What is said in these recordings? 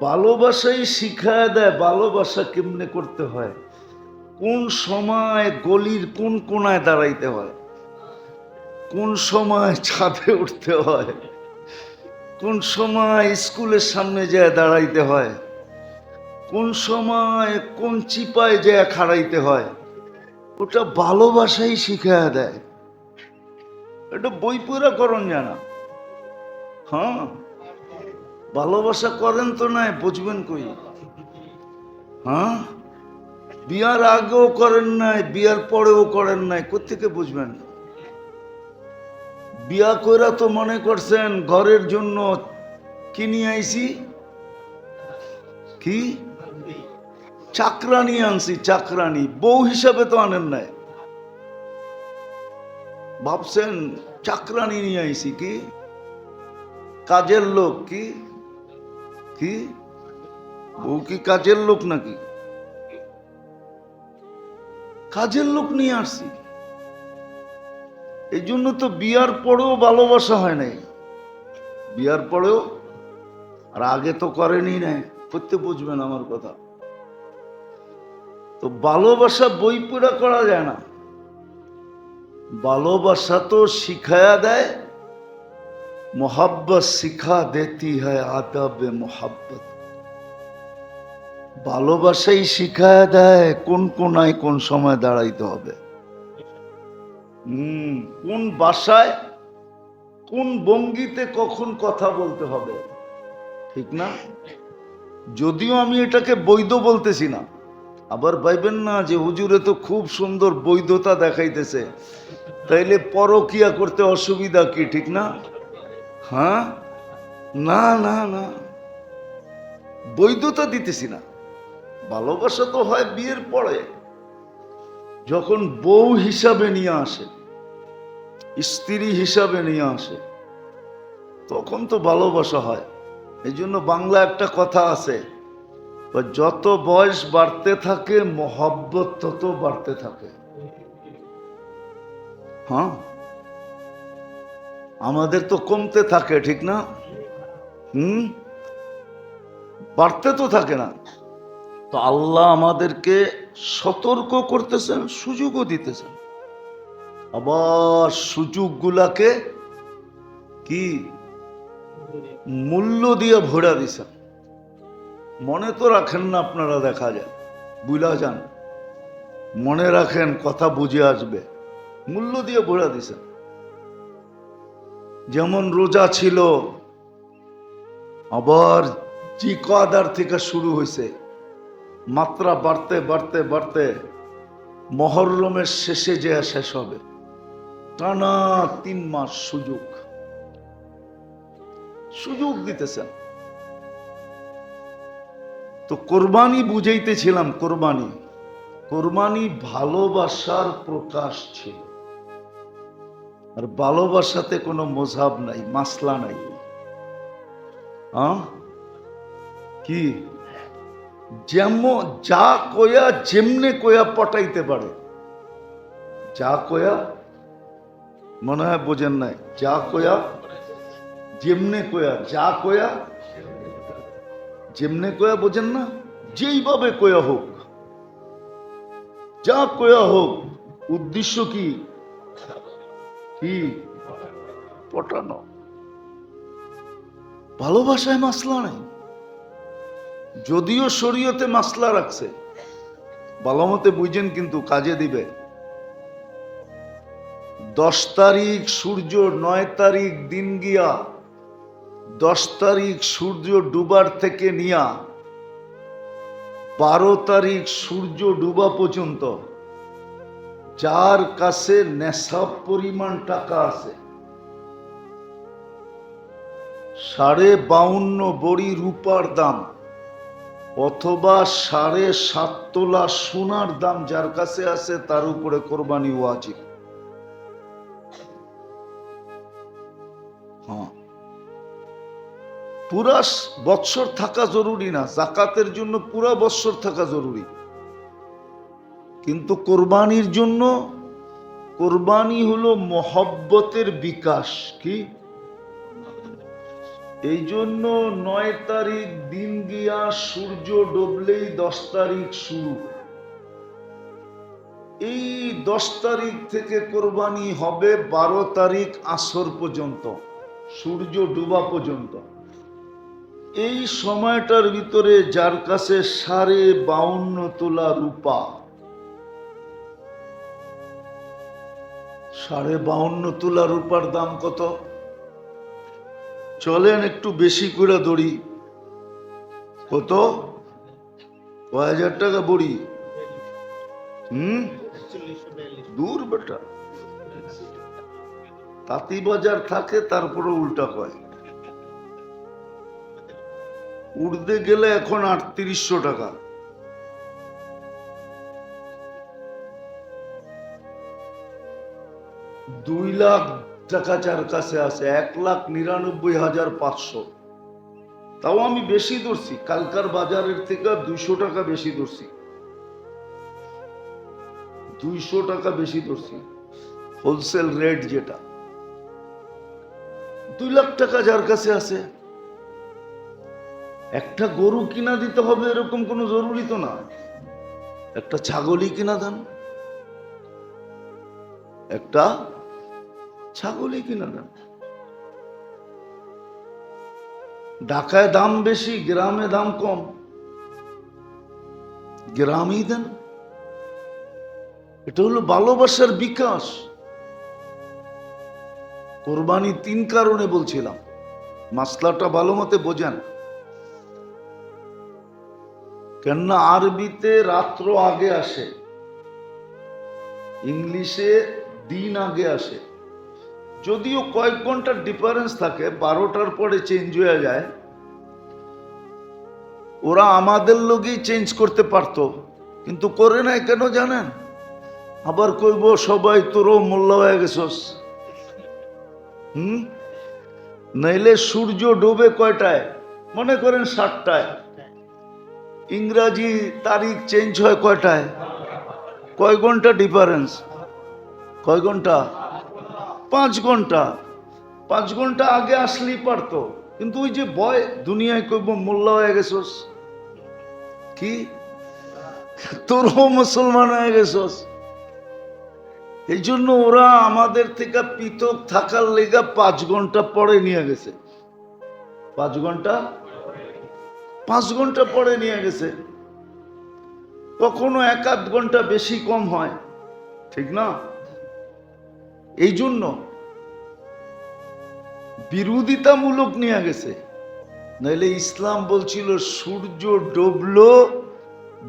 ভালোবাসাই শিখায় দেয় ভালোবাসা কেমনে করতে হয়, কোন সময় গলির কোন কোনায় দাঁড়াইতে হয়, কোন সময় ছাদে উঠতে হয়, কোন সময় স্কুলের সামনে যায় দাঁড়াইতে হয়, কোন সময় কোন চিপায় যায় খাড়াইতে হয়। ওটা ভালোবাসাই শিখায় দেয়। এটা বই পড়া করণ জানা। হ্যাঁ, ভালোবাসা করেন তো নাই, বুঝবেন কই? হ্যাঁ, বিয়ার আগেও করেন নাই, বিয়ার পরেও করেন নাই, কোত্থেকে বুঝবেন? বিয়া কইরা তো মনে করছেন ঘরের জন্য কি নিয়ে আইছি, কি চাকরানি আনছি, চাকরানি। বউ হিসাবে তো আনেন নাই, ভাবছেন চাকরানি নিয়ে আইছি। কি কাজের লোক? কি কি বউ কি কাজের লোক নাকি? কাজের লোক নিয়ে আসছি। এই জন্য তো বিয়ার পরেও ভালোবাসা হয় নাই, বিয়ার পরেও। আর আগে তো করেনি নাই, করতে বুঝবেন আমার কথা। তো ভালোবাসা বই পড়া করা যায় না, ভালোবাসা তো শিখায়া দেয়। मोहब्बत सिखा देती है आदब मोहब्बत। ভালোবাসাই শিখায় দেয় কোন কোনায় কোন সময় দাঁড়াইতে হবে, কোন ভাষায় কোন ভঙ্গিতে কখন কথা বলতে হবে, ঠিক না? যদিও আমি এটাকে বৈধ বলতেছি না, আবার ভাইবেন না যে হুজুরে তো খুব সুন্দর বৈধতা দেখাইতেছে, তাইলে পরকিয়া করতে অসুবিধা কি, ঠিক না? হ্যাঁ, না না না, বৈধতা দিতেছি না। ভালোবাসা তো হয় বিয়ের পরে, যখন বউ হিসাবে নিয়ে আসে, স্ত্রী হিসাবে নিয়ে আসে, তখন তো ভালোবাসা হয়। এই জন্য বাংলা একটা কথা আছে, যত বয়স বাড়তে থাকে মহব্বত তত বাড়তে থাকে। হ্যাঁ, আমাদের তো কমতে থাকে, ঠিক না? বাড়তে তো থাকে না। তো আল্লাহ আমাদেরকে সতর্ক করতেছেন, সুযোগও দিতেছেন, আবার সুযোগগুলাকে কি মূল্য দিয়ে ভরা দিছেন। মনে তো রাখেন না আপনারা, দেখা যায় বুঝা যান, মনে রাখেন, কথা বুঝে আসবে। মূল্য দিয়ে ভরা দিছেন। যেমন রোজা ছিল, আবার জিকাদার থেকে শুরু হয়েছে, মাত্রা বাড়তে বাড়তে বাড়তে মহররমের শেষে যে শেষ হবে, টানা 3 মাস সুযোগ দিতেছেন। তো কোরবানি বুঝাইতেছিলাম, কোরবানি ভালোবাসার প্রকাশ ছিল। আর ভালোবাসাতে কোনো মজহাব নাই, মাসলা নাই। কি যেমন যা কয়া যেমনে কয়া পটাইতে পারে, যা কয়া, মনে হয় বোঝেন নাই, যা কয়া যেমনে কয়া, যা কয়া যেমনে কয়া, বোঝেন না? যেইভাবে কয়া হোক, যা কয়া হোক, উদ্দেশ্য কি? কি পটানো। ভালোবাসায় মাসলা নাই, যদিও শরীয়তে মাসলা রাখছে, ভালো মতে বুঝেন কিন্তু কাজে দিবে। 10 তারিখ সূর্য, 9 তারিখ দিন গিয়া, 10 তারিখ সূর্য ডুবার থেকে নিয়া 12 তারিখ সূর্য ডুবা পর্যন্ত যার কাছে নেশাব পরিমাণ টাকা আছে, 52.5 বড়ি রূপার দাম অথবা 7.5 তোলা সোনার দাম যার কাছে আছে, তার উপরে কোরবানি ওয়াজিব। হ্যাঁ, পুরা বৎসর থাকা জরুরি না, যাকাতের জন্য পুরা বৎসর থাকা জরুরি, কিন্তু কোরবানির জন্য, কোরবানি হলো মহব্বতের বিকাশ। কি এই জন্য 9 তারিখ দিন গিয়া সূর্য ডুবলেই 10 তারিখ শুরু। এই 10 তারিখ থেকে কোরবানি হবে 12 তারিখ আসর পর্যন্ত, সূর্য ডুবা পর্যন্ত। এই সময়টার ভিতরে যার কাছে 52.5 তোলা রূপা, 52.5 তোলা রূপার দাম কত? চলেন একটু বেশি করে দড়ি। কত? 1000 টাকা বড়ি? দূর বেটা, তাঁতি বাজার থাকে তারপরে উল্টা কয়। উঠতে গেলে এখন 3800 টাকা। দুই লাখ টাকা যার কাছে আছে, 1,99,500। তাও আমি বেশি ধরছি, কালকার বাজারের থেকে 200 টাকা বেশি ধরছি, 200 টাকা বেশি ধরছি হোলসেল রেট যেটা। 2 লাখ টাকা যার কাছে আছে। একটা গরু কিনা দিতে হবে এরকম কোনো জরুরি তো না, একটা ছাগলই কিনা দেন, একটা ছাগলই কিনা দেন। ঢাকায় দাম বেশি, গ্রামে দাম কম, গ্রামেই দেন। এটা হলো ভালোবাসার বিকাশ। কোরবানি 3 কারণে বলছিলাম, মাসলাটা ভালো মতে বোঝেন। কেননা আরবিতে রাত্র আগে আসে, ইংলিশে দিন আগে আসে। যদিও কয়েক ঘন্টার ডিফারেন্স থাকে, 12টার পরে চেঞ্জ হয়ে যায়। ওরা আমাদের লোকই চেঞ্জ করতে পারতো, কিন্তু করে নাই কেন জানেন? আবার কইব সবাই তোরও মোল্লা হয়ে গেছস। নাইলে সূর্য ডোবে কয়টায়? মনে করেন 7টায়। ইংরাজি তারিখ চেঞ্জ হয় কয়টায়? কয় ঘন্টা ডিফারেন্স? কয় ঘন্টা? 5 ঘন্টা। 5 ঘন্টা আগে আসলেই পারতো, কিন্তু ওই যে ভয়, দুনিয়ায় কইব মোল্লা হয়ে গেছস, কি তোরও মুসলমান হয়ে গেছস। এই জন্য ওরা আমাদের থেকে পৃথক থাকার লেগা 5 ঘন্টা পরে নিয়ে গেছে। 5 ঘন্টা, 5 ঘন্টা পরে নিয়ে গেছে। কখনো 1-8 ঘন্টা বেশি কম হয়, ঠিক না? এই জন্য বিরোধিতামূলক নিয়ে গেছে। নাইলে ইসলাম বলছিল সূর্য ডুবলো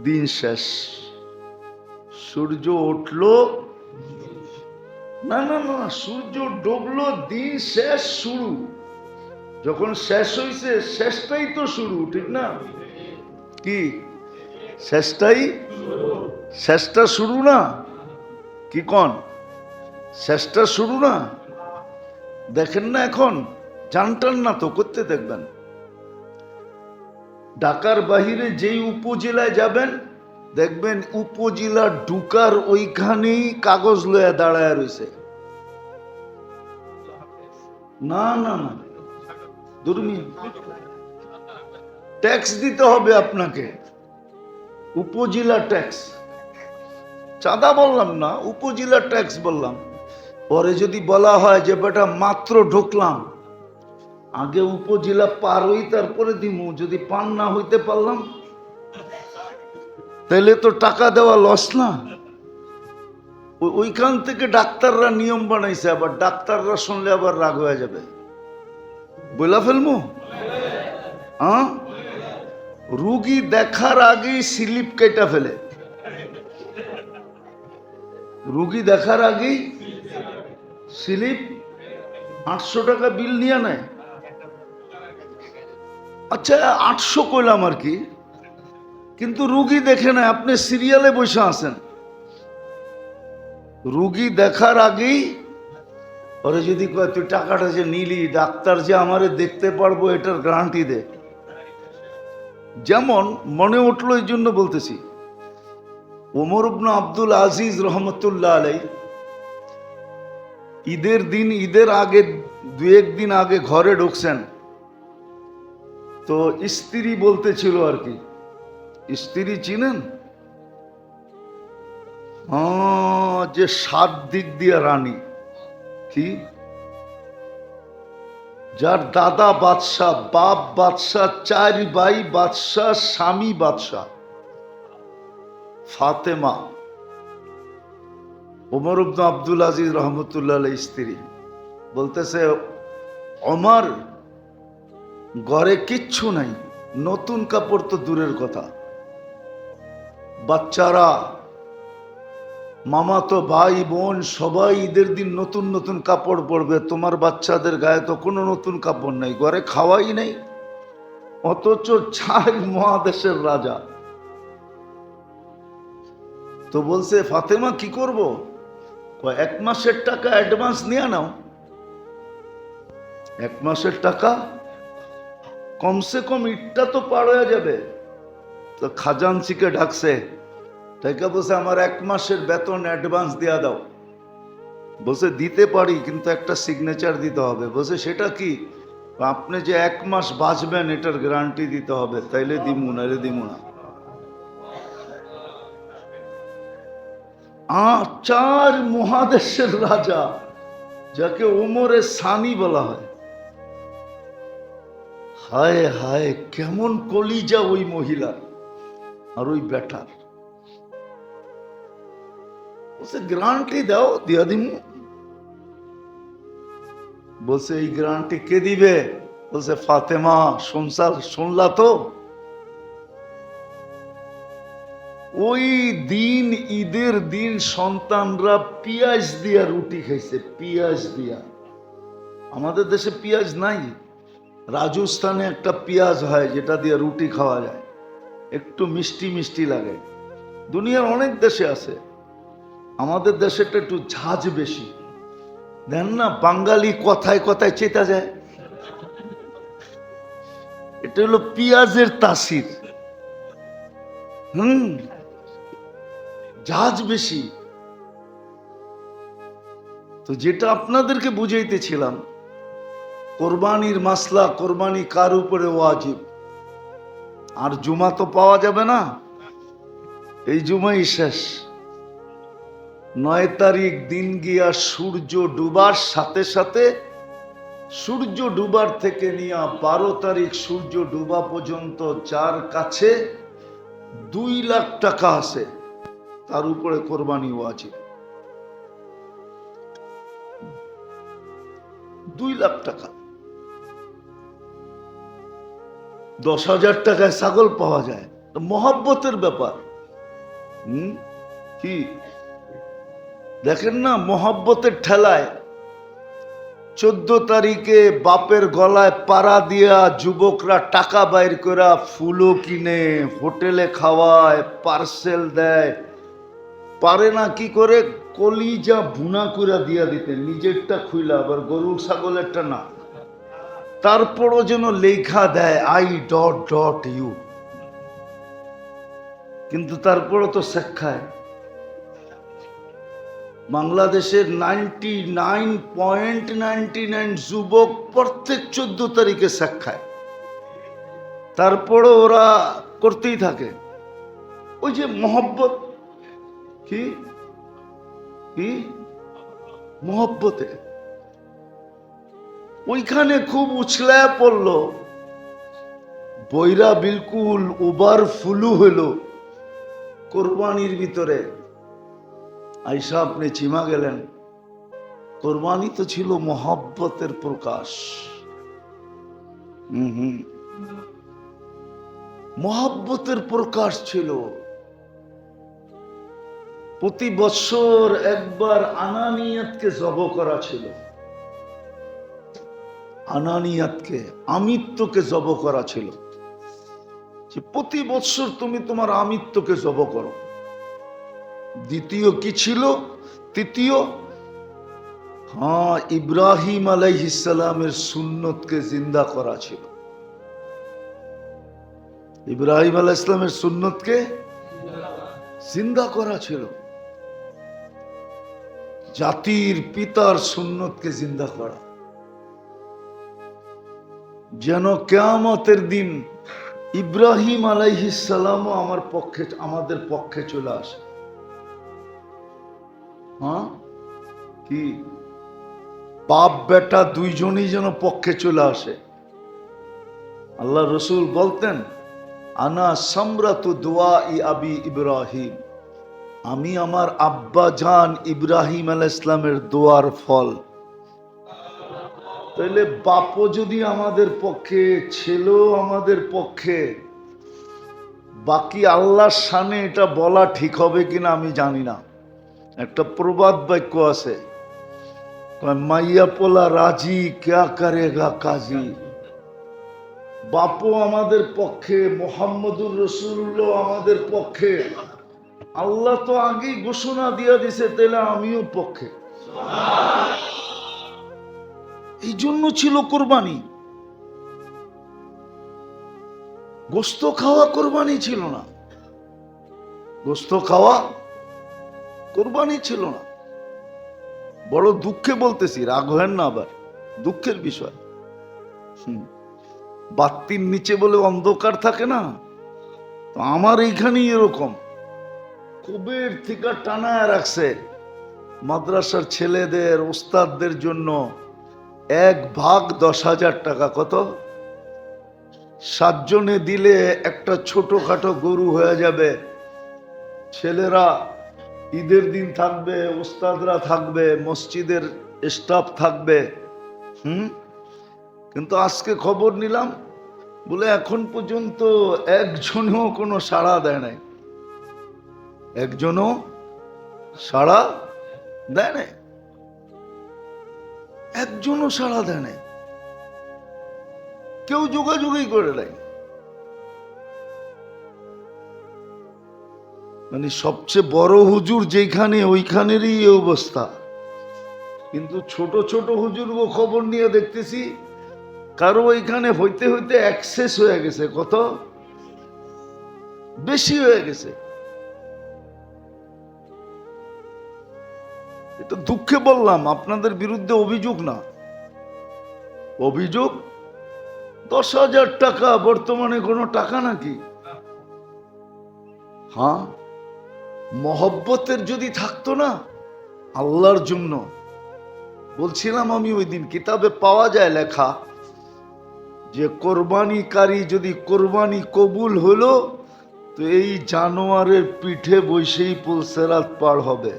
দিন শেষ, সূর্য উঠলো, না না না, সূর্য ডুবলো দিন শেষ শুরু। যখন শেষ হইছে শেষটাই তো শুরু, ঠিক না? কি শেষটাই? শেষটা শুরু না? কি কন? শেষটা শুরু না? দেখেন না এখন? জানটান না তো, করতে দেখবেন। ঢাকার বাহিরে যেই উপজেলায় যাবেন দেখবেন উপজেলা ঢুকার ওইখানেই কাগজ লয়া দাঁড়ায় রয়েছে। না না না, দুর্মি ট্যাক্স দিতে হবে আপনাকে, উপজেলা ট্যাক্স। চাঁদা বললাম না, উপজেলা ট্যাক্স বললাম। পরে যদি বলা হয় যে বেটা মাত্র ঢুকলাম, আগে উপজেলা পার হই তারপরে দিমু, যদি পান না হইতে পারলাম তাহলে তো টাকা দেওয়া লস না? ওইখান থেকে ডাক্তাররা নিয়ম বানাইছে, আবার ডাক্তাররা শুনলে আবার রাগ হয়ে যাবে, বইলা ফেলমু। হ্যাঁ, রুগী দেখার আগেই স্লিপ কেটে ফেলে, রুগী দেখার আগেই স্লিপ। 800 টাকা বিল নিয়ে নেয়। আচ্ছা 800 কইলাম আর কি, কিন্তু রুগী দেখে না, আপনি সিরিয়ালে বসে আছেন, রুগী দেখার আগেই ওরে যদি কয় তুই টাকাটা যে নিলি, ডাক্তার যে আমারে দেখতে পারবো এটার গ্যারান্টি দে। যেমন মনে উঠলো এই জন্য বলতেছি, ওমর ইবনে আব্দুল আজিজ রহমতুল্লাহ আলাই ঈদের দিন, ঈদের আগে 2-1 দিন আগে ঘরে ঢুকছেন, তো স্ত্রী বলতেছিল আর কি, স্ত্রী চিনেন? যে 7 দিক দিয়া রানী, কি যার দাদা বাদশাহ, বাপ বাদশাহ, 4 ভাই বাদশাহ, স্বামী বাদশাহ, ফাতেমা, ওমর ইবনে আব্দুল আজিজ রহমতুল্লাহ আলাইহির স্ত্রী বলতেছে, ওমর ঘরে কিচ্ছু নাই, নতুন কাপড় তো দূরের কথা, বাচ্চারা, মামাতো ভাই বোন সবাই ঈদের দিন নতুন নতুন কাপড় পরবে, তোমার বাচ্চাদের গায়ে তো কোনো নতুন কাপড় নাই, ঘরে খাওয়াই নাই, অথচ 4 মহাদেশের রাজা। তো বলছে, ফাতেমা কি করব? 1 মাসের টাকা অ্যাডভান্স নিয়ে নাও, 1 মাসের টাকা কমসে কম ঈদটা তো পার হয়ে যাবে। তো খাজানচিকে ডাকছে, তাইকা বলছে, আমার 1 মাসের বেতন অ্যাডভান্স দিয়া দাও। বলছে, দিতে পারি, কিন্তু একটা সিগনেচার দিতে হবে। বলছে, সেটা কি? আপনি যে 1 মাস বাঁচবেন এটার গ্যারান্টি দিতে হবে, তাইলে দিমু, নাইলে দিমু না। 4 মহাদেশের রাজা, যাকে ওমরে সানি বলা হয়, হায় হায় কেমন কলিজা ওই মহিলার আর ওই বেটার। বলছে, গ্যারান্টি দাও, দিয়া দিমু। বলছে, এই গ্যারান্টি কে দিবে? বলছে, ফাতেমা। শুনলা তো? ওই দিন, ঈদের দিন সন্তানরা পেঁয়াজ দিয়া রুটি খাইছে, পেঁয়াজ দিয়া। আমাদের দেশে পেঁয়াজ নাই, রাজস্থানে একটা পেঁয়াজ হয় যেটা দিয়ে রুটি খাওয়া যায়, একটু মিষ্টি মিষ্টি লাগে। দুনিয়ার অনেক দেশে আছে, আমাদের দেশেটা একটু ঝাঁজ বেশি। দেন না, বাঙালি কথায় কথায় চেতা যায়। এটা হলো পেঁয়াজের তাসির। ঝাঁজ বেশি। তো যেটা আপনাদেরকে বুঝাইতেছিলাম, কোরবানির মাসলা, কোরবানি কার উপরে ওয়াজিব। আর জুমা তো পাওয়া যাবে না, এই জুমাই শেষ। 9 তারিখ দিন গিয়া সূর্য ডুবার সাথে সাথে, সূর্য ডুবার থেকে নিয়ে 12 তারিখ সূর্য ডুবা পর্যন্ত যার কাছে 2 লাখ টাকা আছে, তার উপরে কোরবানি ওয়াজিব। 2 লাখ টাকা, 10,000 টাকায় ছাগল পাওয়া যায়। মহব্বতের ব্যাপার। কি দেখেন না, মহব্বতের ঠেলায় 14 তারিখে বাপের গলায় পাড়া দিয়া যুবকরা টাকা বাইর করা ফুলও কিনে, হোটেলে খাওয়ায়, পার্সেল দেয়। পারে না কি করে, কলিজা ভুনা করে দিয়া দিতে, নিজেরটা খুইলা, আবার গরুর ছাগলেরটা না। তারপরও যেন লেখা দেয় I.ইউ, কিন্তু তারপরও তো শেখায়। বাংলাদেশের 99.99 যুবক প্রত্যেক 14 তারিখে শেখায়, তারপরও ওরা করতেই থাকে। ওই যে মহব্বত, কি কি মহব্বতে ওইখানে খুব উছলায় পড়লো, বইরা বিলকুল ওভার ফুলু হইল কোরবানির ভিতরে। আইসা আপনি চিমা গেলেন, কোরবানি তো ছিল মহব্বতের প্রকাশ। মহব্বতের প্রকাশ ছিল। প্রতি বছর একবার আনানিয়াতকে জব করা ছিল, আনানিয়াতকে, আমিত্বকে জব করা ছিল, যে প্রতি বছর তুমি তোমার আমিত্বকে জব করো। দ্বিতীয় কি ছিল? তৃতীয়, ইব্রাহিম আলাইহিস সালামের সুন্নতকে জিন্দা করা ছিল। ইব্রাহিম আলাইহিস সালামের সুন্নতকে জিন্দা করা ছিল। জাতির পিতার সুন্নতকে জিন্দা করা। যেন কিয়ামতের দিন ইব্রাহিম আলাইহিস সালামও আমাদের পক্ষে চলে আসে। হ্যাঁ, কি বাপ বেটা দুইজনই যেন পক্ষে চলে আসে। আল্লাহ রসুল বলতেন, আনা সামরাতু দুআই আবি ইব্রাহিম, আমি আমার আব্বা জান ইব্রাহিম আলাইহিস সালামের দোয়ার ফল। তাহলে বাপও যদি আমাদের পক্ষে, ছেলেও আমাদের পক্ষে, বাকি আল্লাহর শানে এটা বলা ঠিক হবে কিনা আমি জানি না। একটা প্রবাদ বাক্য আছে, মাইয়া পোলা রাজি ক্যা করেগা কাজী। বাপও আমাদের পক্ষে, মোহাম্মদুর রাসূলুল্লাহ আমাদের পক্ষে, আল্লাহ তো আগেই ঘোষণা দিয়ে দিছে, তাহলে আমিও পক্ষে। এই জন্য ছিল কোরবানি, গোস্ত খাওয়া কোরবানি ছিল না, গোস্ত খাওয়া কোরবানি ছিল না। বড় দুঃখে বলতেছি, রাগ হেন না, আবার দুঃখের বিষয়। বাতির নিচে বলে অন্ধকার থাকে না, তো আমার এইখানেই এরকম কুবের থেকে টানায় রাখছে মাদ্রাসার ছেলেদের, ওস্তাদদের জন্য 1/10,000 টাকা। কত? 7 জনে দিলে একটা ছোটখাটো গরু হয়ে যাবে। ছেলেরা ঈদের দিন থাকবে, ওস্তাদরা থাকবে, মসজিদের স্টাফ থাকবে। কিন্তু আজকে খবর নিলাম, বলে এখন পর্যন্ত একজনও কোনো সাড়া দেয় নাই, একজনও সাড়া দেয় নাই, একজনও সাড়া দেয় নাই, কেউ যোগাযোগই করে নাই। মানে সবচেয়ে বড় হুজুর যেখানে, ওইখানেরই এই অবস্থা। কিন্তু ছোট ছোট হুজুরও খবর নিয়ে দেখতেছি কারো ওইখানে হইতে হইতে অ্যাক্সেস হয়ে গেছে, কত বেশি হয়ে গেছে। এটা দুঃখে বললাম, আপনাদের বিরুদ্ধে অভিযোগ না, অভিযোগ। 10,000 টাকা বর্তমানে কোনো টাকা নাকি? হ্যাঁ, মহব্বতের যদি থাকতো না আল্লাহর জন্য, বলছিলাম আমি ওই দিন, কিতাবে পাওয়া যায় লেখা যে কোরবানিকারী যদি কোরবানি কবুল হলো তো এই জানোয়ারের পিঠে বসেই পুলসেরাত পার হবে।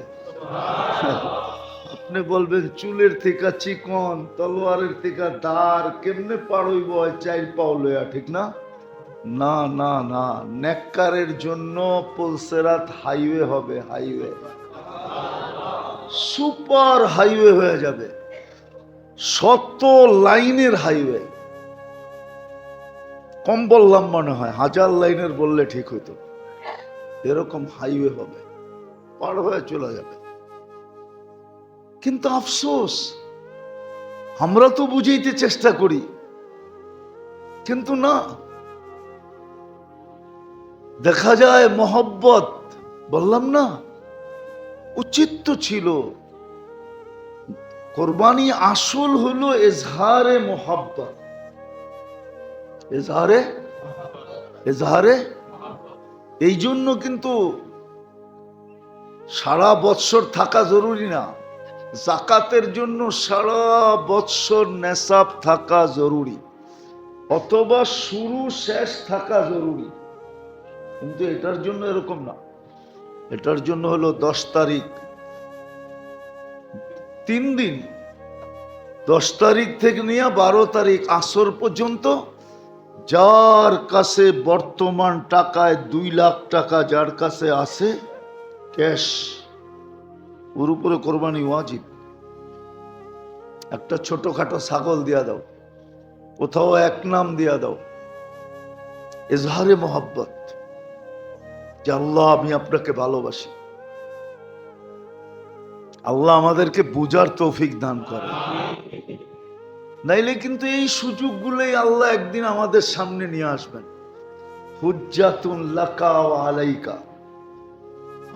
আপনি বলবেন চুলের থেকে চিকন, তলোয়ারের থেকে দাঁড়, কেমনে পার হইব 4 পাও লয়া, ঠিক না? না না না, নেককারের জন্য পুলসেরাত হাইওয়ে হবে, হাইওয়ে, সুপার হাইওয়ে হয়ে যাবে, 100 লাইনের হাইওয়ে। কম বললাম মনে হয়, 1000 লাইনের বললে ঠিক হইতো। এরকম হাইওয়ে হবে, পার হয়ে চলে যাবে। কিন্তু আফসোস, আমরা তো বুঝাইতে চেষ্টা করি, কিন্তু না, দেখা যায় মহব্বত, বললাম না, উচিত তো ছিল। কোরবানি আসল হলো এজহারে মোহাব্বত, এজহারে এজহারে। এই জন্য কিন্তু সারা বৎসর থাকা জরুরি না, যাকাতের জন্য সারা বৎসর নেশাব থাকা জরুরি, অথবা শুরু শেষ থাকা জরুরি। কিন্তু এটার জন্য এরকম না, এটার জন্য হলো 10 তারিখ, 3 দিন, 10 তারিখ থেকে নিয়ে 12 তারিখ আসর পর্যন্ত যার কাছে বর্তমান টাকায় 2 লাখ টাকা যার কাছে আছে ক্যাশ, ওর উপরে কোরবানি ওয়াজিব। একটা ছোটখাটো ছাগল দিয়া দাও, কোথাও 1 নাম দিয়া দাও, এজহারে মোহাব্বত, যে আল্লাহ আমি আপনাকে ভালোবাসি। আল্লাহ আমাদেরকে বুঝার তৌফিক দান করে, নাইলে কিন্তু এই সুযোগগুলোই আল্লাহ একদিন আমাদের সামনে নিয়ে আসবেন। হুজ্জাতুন লাকা ওয়া আলাইকা,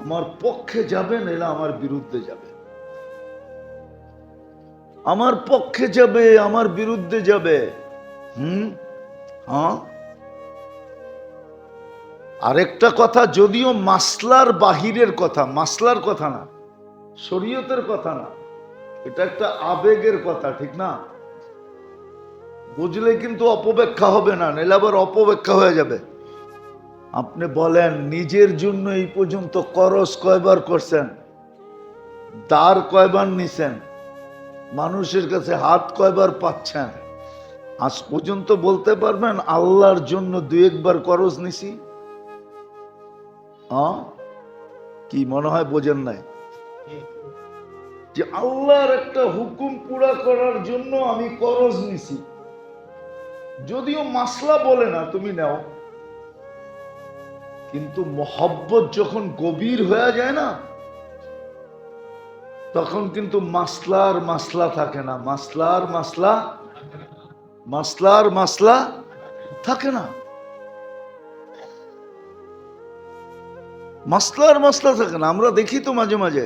আমার পক্ষে যাবে, নাইলে আমার বিরুদ্ধে যাবে, আমার পক্ষে যাবে, আমার বিরুদ্ধে যাবে। হ্যাঁ, আরেকটা কথা, যদিও মাসলার বাহিরের কথা, মাসলার কথা না, শরীয়তের কথা না, এটা একটা আবেগের কথা, ঠিক না? বুঝলে কিন্তু অপব্যাখ্যা হবে না, নাহলে আবার অপব্যাখ্যা হয়ে যাবে। আপনি বলেন, নিজের জন্য এই পর্যন্ত করজ কয়বার করছেন, দাঁড় কয়বার নিছেন, মানুষের কাছে হাত কয়বার পাচ্ছেন? আজ পর্যন্ত বলতে পারবেন আল্লাহর জন্য দুই একবার করজ নিছি? কি মনে হয় বোঝেন নাই? যে আল্লাহর একটা হুকুম পুরা করার জন্য আমি করজ নিছি, যদিও মাসলা বলে না তুমি নাও, কিন্তু মহব্বত যখন গভীর হয়ে যায় না, তখন কিন্তু মাসলার মাসলা থাকে না, মাসলার মাসলা থাকে না, মাসলার মাসলা থাকে না। আমরা দেখি তো মাঝে মাঝে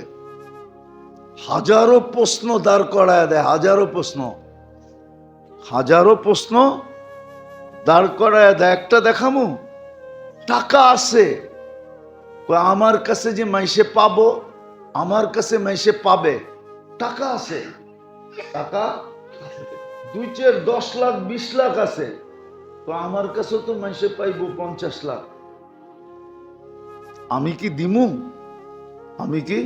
হাজারো প্রশ্ন দাঁড় করায় দেয়, হাজারো প্রশ্ন দাঁড় করায় দেয়। একটা দেখামু, টাকা আছে, আমার কাছে যে মাইসে পাবো, আমার কাছে মাইসে পাবে, টাকা আছে, টাকা 2, 4, 10 লাখ 20 লাখ আছে, তো আমার কাছে তো মাইসে পাইবো 50 লাখ, আমি কি দিমু? আমি কি?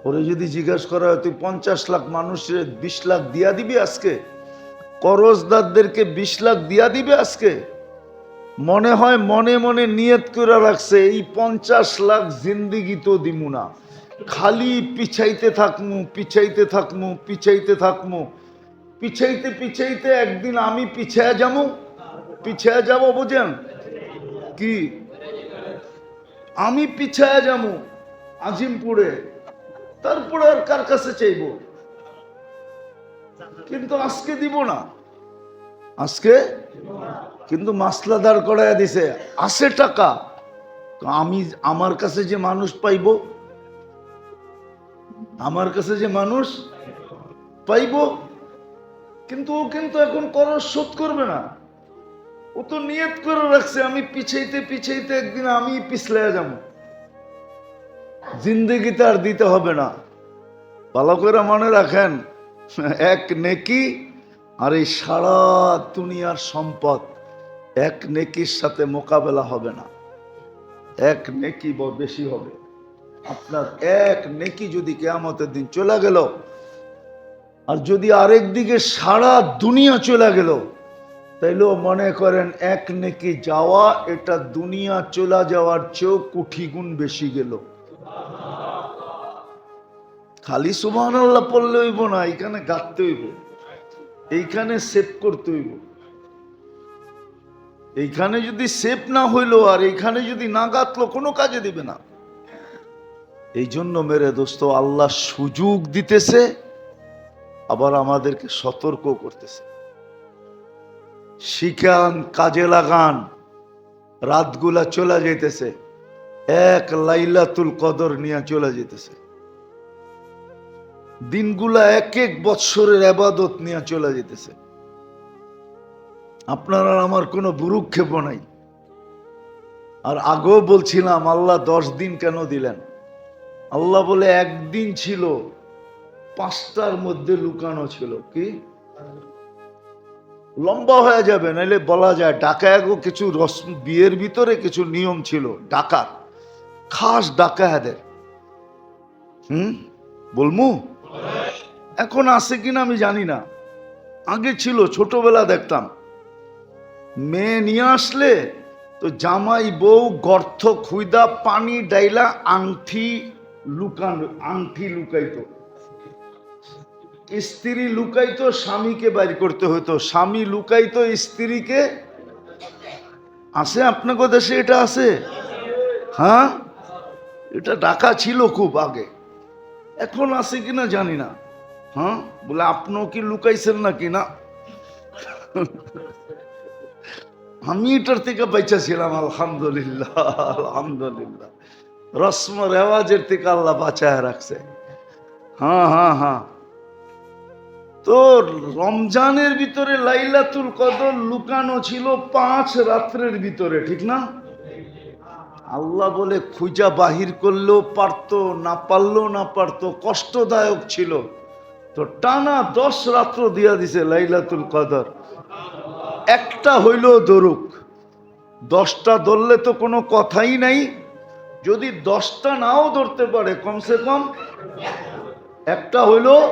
ওরে যদি জিজ্ঞাসা করা হয় তুই 50 লাখ মানুষের 20 লাখ দিয়া দিবি আজকে, করজদারদেরকে 20 লাখ দিয়া দিবে আজকে? মনে হয় মনে মনে নিয়ত করে রাখছে এই 50 লাখ জিন্দিগি তো দিমু না, খালি পিছাইতে থাকমু, পিছাইতে একদিন আমি পিছায়া যাবো, বুঝেন কি? আমি পিছায়া যাবো আজিমপুরে, তারপরে আর কার কাছে চাইবো? কিন্তু আজকে দিব না, আজকে কিন্তু মাসলা দাঁড় করাইয়া দিছে, আছে টাকা, আমি আমার কাছে যে মানুষ পাইব, আমার কাছে যে মানুষ পাইব, কিন্তু ও কিন্তু এখন করজ শোধ করবে না, ও তো নিয়ত করে রাখছে আমি পিছাইতে একদিন আমি পিছলে যাব, জিন্দেগিতে আর দিতে হবে না। ভালো করে মনে রাখেন, এক নেকি আর এই সারা দুনিয়ার সম্পদ, এক নেকির সাথে মোকাবেলা হবে না, এক নেকি বেশি হবে। আপনার এক নেকি যদি কিয়ামতের দিন চলে গেল, আর যদি আরেক দিকে সারা দুনিয়া চলে গেল, তাইলেও মনে করেন এক নেকি যাওয়া, এটা দুনিয়া চলে যাওয়ার চেয়েও কোটি গুণ বেশি গেল। খালি সুবহানাল্লাহ পড়লে হইব না, এইখানে গাঁথতে হইব, এইখানে সেভ করতে হইব। এইখানে যদি সেভ না হইলো আর এইখানে যদি না গাঁথলো, কোনো কাজে দিবে না। এই জন্য মেরে দোস্ত, আল্লাহ সুযোগ দিতেছে, আবার আমাদেরকে সতর্ক করতেছে। শিখান, কাজে লাগান, রাতগুলা চলে যেতেছে, এক লাইলাতুল কদর নিয়ে চলে যেতেছে, দিনগুলা এক এক বৎসরের ইবাদত নিয়ে চলে যেতেছে। আপনার আর আমার কোনো ভ্রুক্ষেপ নাই। আর আগেও বলছিলাম, আল্লাহ 10 দিন কেন দিলেন? আল্লাহ বলে একদিন ছিল 5টার মধ্যে লুকানো ছিল। কি লম্বা হয়ে যাবে, নাইলে বলা যায় ডাকায়াগো কিছু বিয়ের ভিতরে কিছু নিয়ম ছিল, ডাকাত, খাস ডাকায়াদের। বলমু এখন আছে কিনা আমি জানি না, আগে ছিল, ছোটবেলা দেখতাম, মেয়ে নিয়ে আসলে তো জামাই বউ গর্ত খুইদা পানি ডাইলা আংটি লুকাইতো, স্ত্রী লুকাইতো, স্বামীকে বাইর করতে হতো, স্বামী লুকাইতো স্ত্রীকে। আছে আপনাদের দেশে এটা আছে? হ্যাঁ, এটা ঢাকা ছিল খুব আগে, এখন আছে কিনা জানি না। হ্যাঁ, বলে আপনিও কি লুকাইছেন নাকি? না, আমি এটার থেকে বেঁচে ছিলাম, আলহামদুলিল্লাহ, আলহামদুলিল্লাহ। রসম রেওয়াজের থেকে আল্লাহ বাঁচায় রাখছে। হ্যাঁ হ্যাঁ হ্যাঁ, তো রমজানের ভিতরে লাইলাতুল কদর লুকানো ছিল 5 রাত্রের ভিতরে, ঠিক না? আল্লাহ বলে খুঁজা বাহির করলেও পারতো, না পারলেও না পারতো, কষ্টদায়ক ছিল। তো টানা 10 রাত্র দিয়া দিছে লাইলাতুল কদর, একটা হইলেও ধরুক। 10টা ধরলে তো কোনো কথাই নাই, যদি 10টা নাও ধরতে পারে কমসে কম একটা হইলেও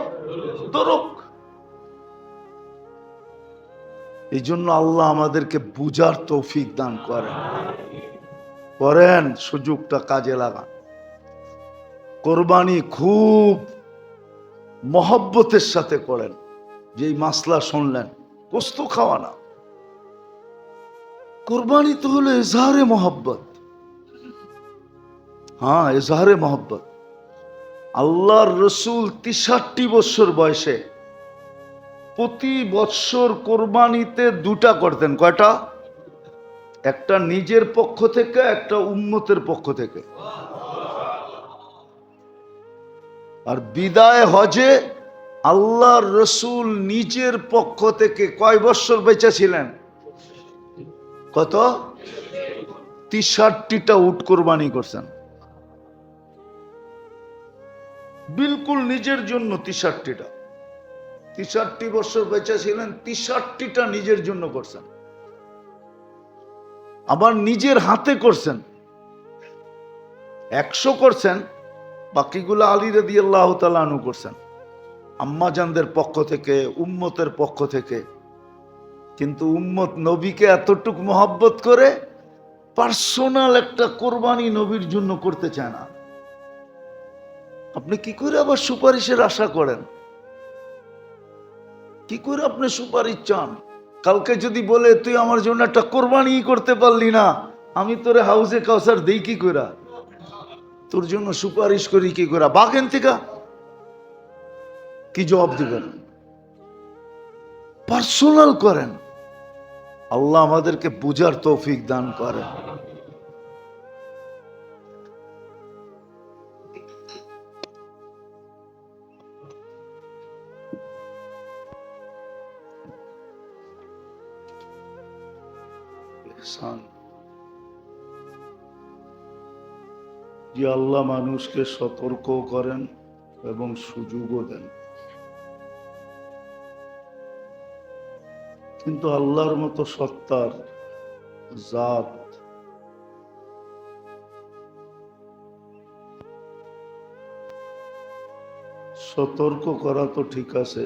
ধরুক। এই জন্য আল্লাহ আমাদেরকে বুঝার তৌফিক দান করেন, সুযোগটা কাজে লাগান। কোরবানি খুব মহব্বতের সাথে করেন। যেই মাসলা শুনলেন, গোস্ত খাওয়া না, কোরবানি তো হলো এজহারে মহব্বত। হ্যাঁ, এজহারে মহব্বত। আল্লাহর রসুল 63 বছর বয়সে প্রতি বৎসর কোরবানিতে 2টা করতেন। কয়টা? একটা নিজের পক্ষ থেকে, একটা উম্মতের পক্ষ থেকে। আর বিদায় হজে আল্লাহর রসুল নিজের পক্ষ থেকে কয় বৎসর বেঁচে ছিলেন? কত? 63টা উট কোরবানি করছেন, বিলকুল নিজের জন্য। 63 বছর বেঁচে ছিলেন, 63টা নিজের জন্য করছেন। আবার নিজের হাতে করছেন। 100 করছেন, বাকিগুলো আলী রাদিয়াল্লাহু তাআলা আনহু করছেন, আম্মাজানদের পক্ষ থেকে, উম্মতের পক্ষ থেকে। কিন্তু উম্মত নবীকে এতটুক মহব্বত করে পার্সোনাল একটা কোরবানি নবীর জন্য করতে চায় না। আপনি কি করে আবার সুপারিশের আশা করেন? কি করে আপনি সুপারিশ চান? কালকে যদি বলে তুই আমার জন্য একটা কোরবানি করতে পারলি না, আমি তোরে হাউজে কাউসার দেই কি করে, তোর জন্য সুপারিশ করি কি করে, বাগেন থেকে কি জবাব দিবেন? পার্সোনাল করেন। আল্লাহ আমাদেরকে বুঝার তৌফিক দান করেন। যে আল্লাহ মানুষকে সতর্ক করেন এবং সুযোগও দেন। কিন্তু আল্লাহর মতো সত্তার জাত সতর্ক করা তো ঠিক আছে,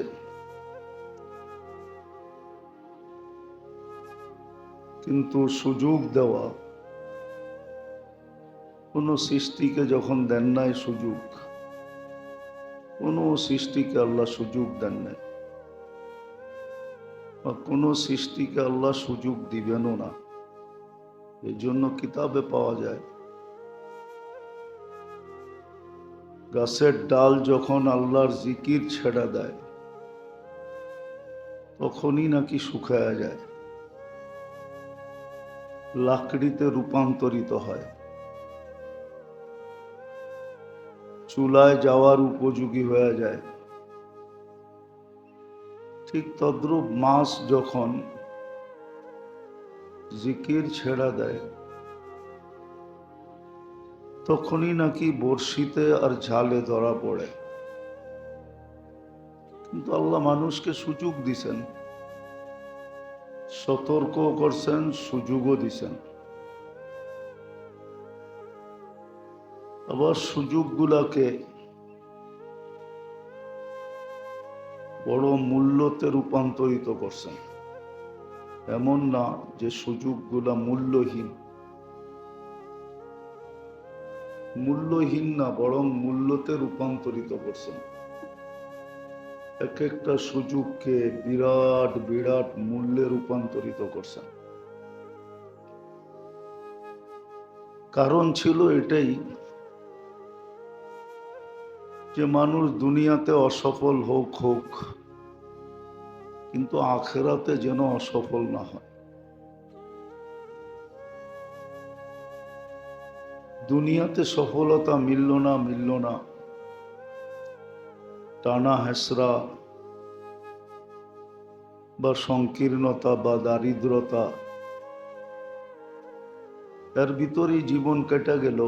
কিন্তু সুযোগ দেওয়া, কোন সৃষ্টিকে যখন দেন নাই সুযোগ, কোন সৃষ্টিকে আল্লাহ সুযোগ দেন নাই, বা কোন সৃষ্টিকে আল্লাহ সুযোগ দিবেনও না। এই জন্য কিতাবে পাওয়া যায়, গাছের ডাল যখন আল্লাহর জিকির ছেড়া দেয় তখনই নাকি শুকায়া যায়, লাকড়িতে রূপান্তরিত হয়, চুলায় যাওয়ার উপযোগী হয়ে যায়। ঠিক তদ্রূপ মাছ যখন জিকির ছেড়া দেয় তখনই নাকি বড়শিতে আর ঝালে ধরা পড়ে। কিন্তু আল্লাহ মানুষকে সুযোগ দিছেন, সতর্ক করছেন, সুযোগও দিছেন। আবার সুযোগগুলাকে বড় মূল্যতে রূপান্তরিত করছেন। এমন না যে সুযোগগুলা মূল্যহীন, মূল্যহীন না, বরং মূল্যতে রূপান্তরিত করছেন। এক একটা সুযোগকে বিরাট বিরাট মূল্যে রূপান্তরিত করছেন। কারণ ছিল এটাই যে মানুষ দুনিয়াতে অসফল হোক, কিন্তু আখেরাতে যেন অসফল না হয়। দুনিয়াতে সফলতা মিলল না, টানা হেসরা, বা সংকীর্ণতা বা দারিদ্রতা, এর ভিতরেই জীবন কেটে গেল,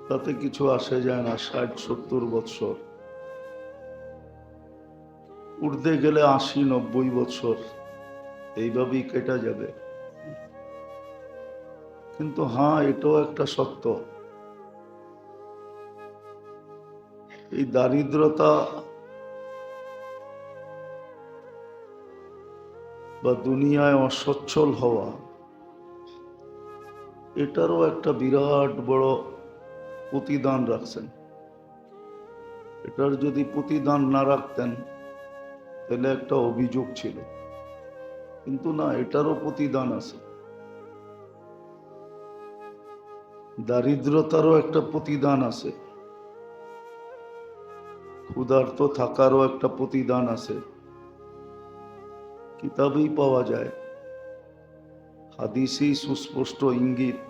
তাতে কিছু আসে যায় না। 60-70 বৎসর, উর্ধে গেলে 80-90 বৎসর, এইভাবেই কেটে যাবে। কিন্তু হ্যাঁ, এটাও একটা সত্য, এই দারিদ্রতা বা দুনিয়ায় অসচ্ছল হওয়া, এটারও একটা বিরাট বড় প্রতিদান রাখছেন। এটার যদি প্রতিদান না রাখতেন তাহলে একটা অভিযোগ ছিল, কিন্তু না, এটারও প্রতিদান আছে। দারিদ্রতারও একটা প্রতিদান আছে, ক্ষুধার্ত থাকারও একটা প্রতিদান আছে। কিতাবেই পাওয়া যায়, হাদিসেই সুস্পষ্ট ইঙ্গিত,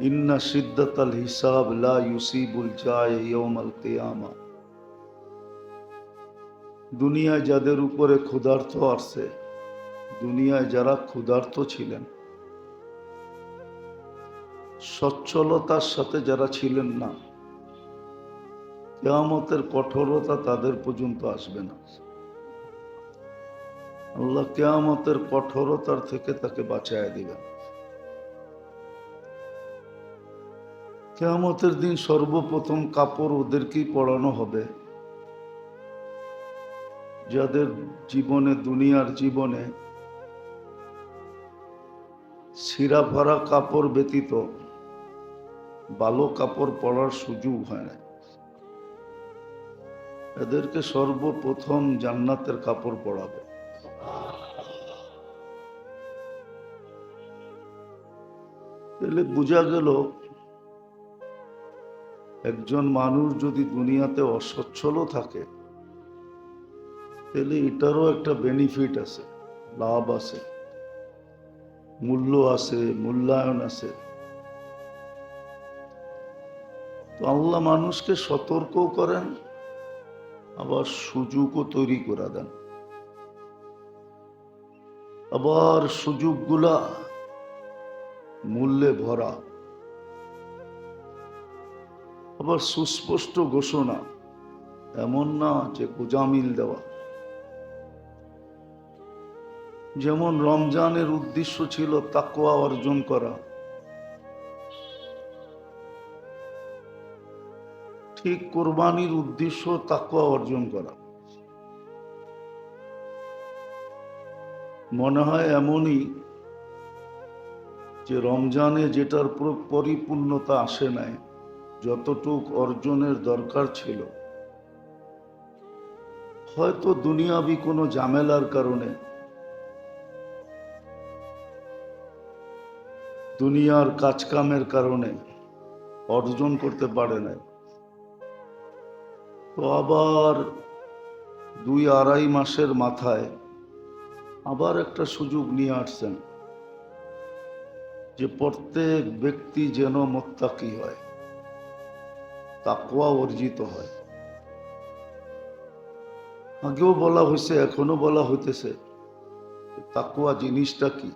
ইন্না শিদ্দাতাল হিসাব লা ইউসিবুল জায় ইয়াউমাল কিয়ামা। দুনিয়ায় যাদের উপরে ক্ষুধার্ত আসছে, দুনিয়ায় যারা ক্ষুধার্ত ছিলেন, সচ্ছলতার সাথে যারা ছিলেন না, কিয়ামতের কঠোরতা তাদের পর্যন্ত আসবে না। আল্লাহ কিয়ামতের কঠোরতার থেকে তাকে বাঁচায় দিবেন। কিয়ামতের দিন সর্বপ্রথম কাপড় ওদেরকেই পরানো হবে যাদের জীবনে, দুনিয়ার জীবনে ছিঁড়া ফাড়া কাপড় ব্যতীত ভালো কাপড় পরার সুযোগ হয় না। এদেরকে সর্বপ্রথম জান্নাতের কাপড় পরাবে। তাহলে বোঝা গেল, একজন মানুষ যদি দুনিয়াতে অসচ্ছলও থাকে, তাহলে এটারও একটা বেনিফিট আছে, লাভ আছে, মূল্য আছে, মূল্যায়ন আছে। তো আল্লাহ মানুষকে সতর্ক করেন, আবার সুযোগও তৈরি করে দেন। আবার সুযোগগুলা মূল্যে ভরা, আবার সুস্পষ্ট ঘোষণা, এমন না যে গোজামিল দেওয়া। যেমন রমজানের উদ্দেশ্য ছিল তাকওয়া অর্জন করা, ঠিক কোরবানির উদ্দেশ্য তাকওয়া অর্জন করা। মনে হয় এমনই যে রমজানে যেটার পরিপূর্ণতা আসে নাই, যতটুক অর্জনের দরকার ছিল, হয়তো দুনিয়াবি কোনো ঝামেলার কারণে, দুনিয়ার কাজকামের কারণে অর্জন করতে পারে নাই। তো আবার 2-2.5 মাসের মাথায় আবার একটা সুযোগ নিয়ে আসছেন যে প্রত্যেক ব্যক্তি যেন মুত্তাকি হয়, তাকওয়া অর্জিত হয়। আগেও বলা হয়েছে, এখনো বলা হইতেছে, তাকওয়া জিনিসটা কি।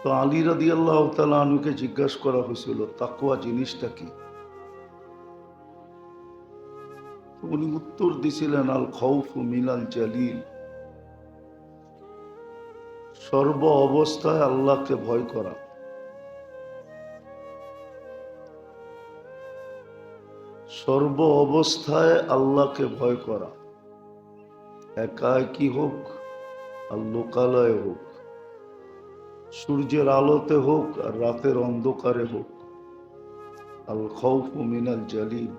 তো আলী রাদিয়াল্লাহু তাআলা আনহুকে জিজ্ঞাসা করা হয়েছিল, তাকওয়া জিনিসটা কি? উনি উত্তর দিছিলেন, আল খাউফু মিনাল জালিল, সর্ব অবস্থায় আল্লাহকে ভয় করা। সর্ব অবস্থায় আল্লাহকে ভয় করা, একাকী হোক আর লোকালয়ে হোক, সূর্যের আলোতে হোক আর রাতের অন্ধকারে হোক। আল খাউফু মিনাল জালিল,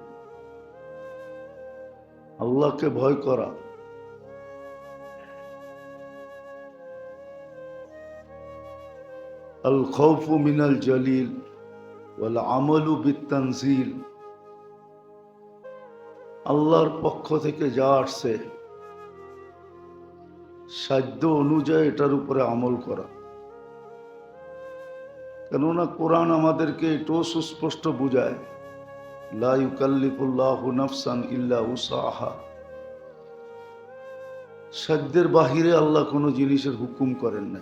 আল্লাহকে ভয় করা। আল খাউফু মিনাল জালিল ওয়াল আমালু বিত-তানজিল, আল্লাহর পক্ষ থেকে যা আসছে সাধ্য অনুযায়ী এটার উপরে আমল করা। কেননা কোরআন আমাদেরকে এটাও সুস্পষ্ট বুঝায় লা ইউকাল্লিফুল্লাহু নাফসান ইল্লা উসাহা। সাধ্যের বাহিরে আল্লাহ কোনো জিনিসের হুকুম করেন না।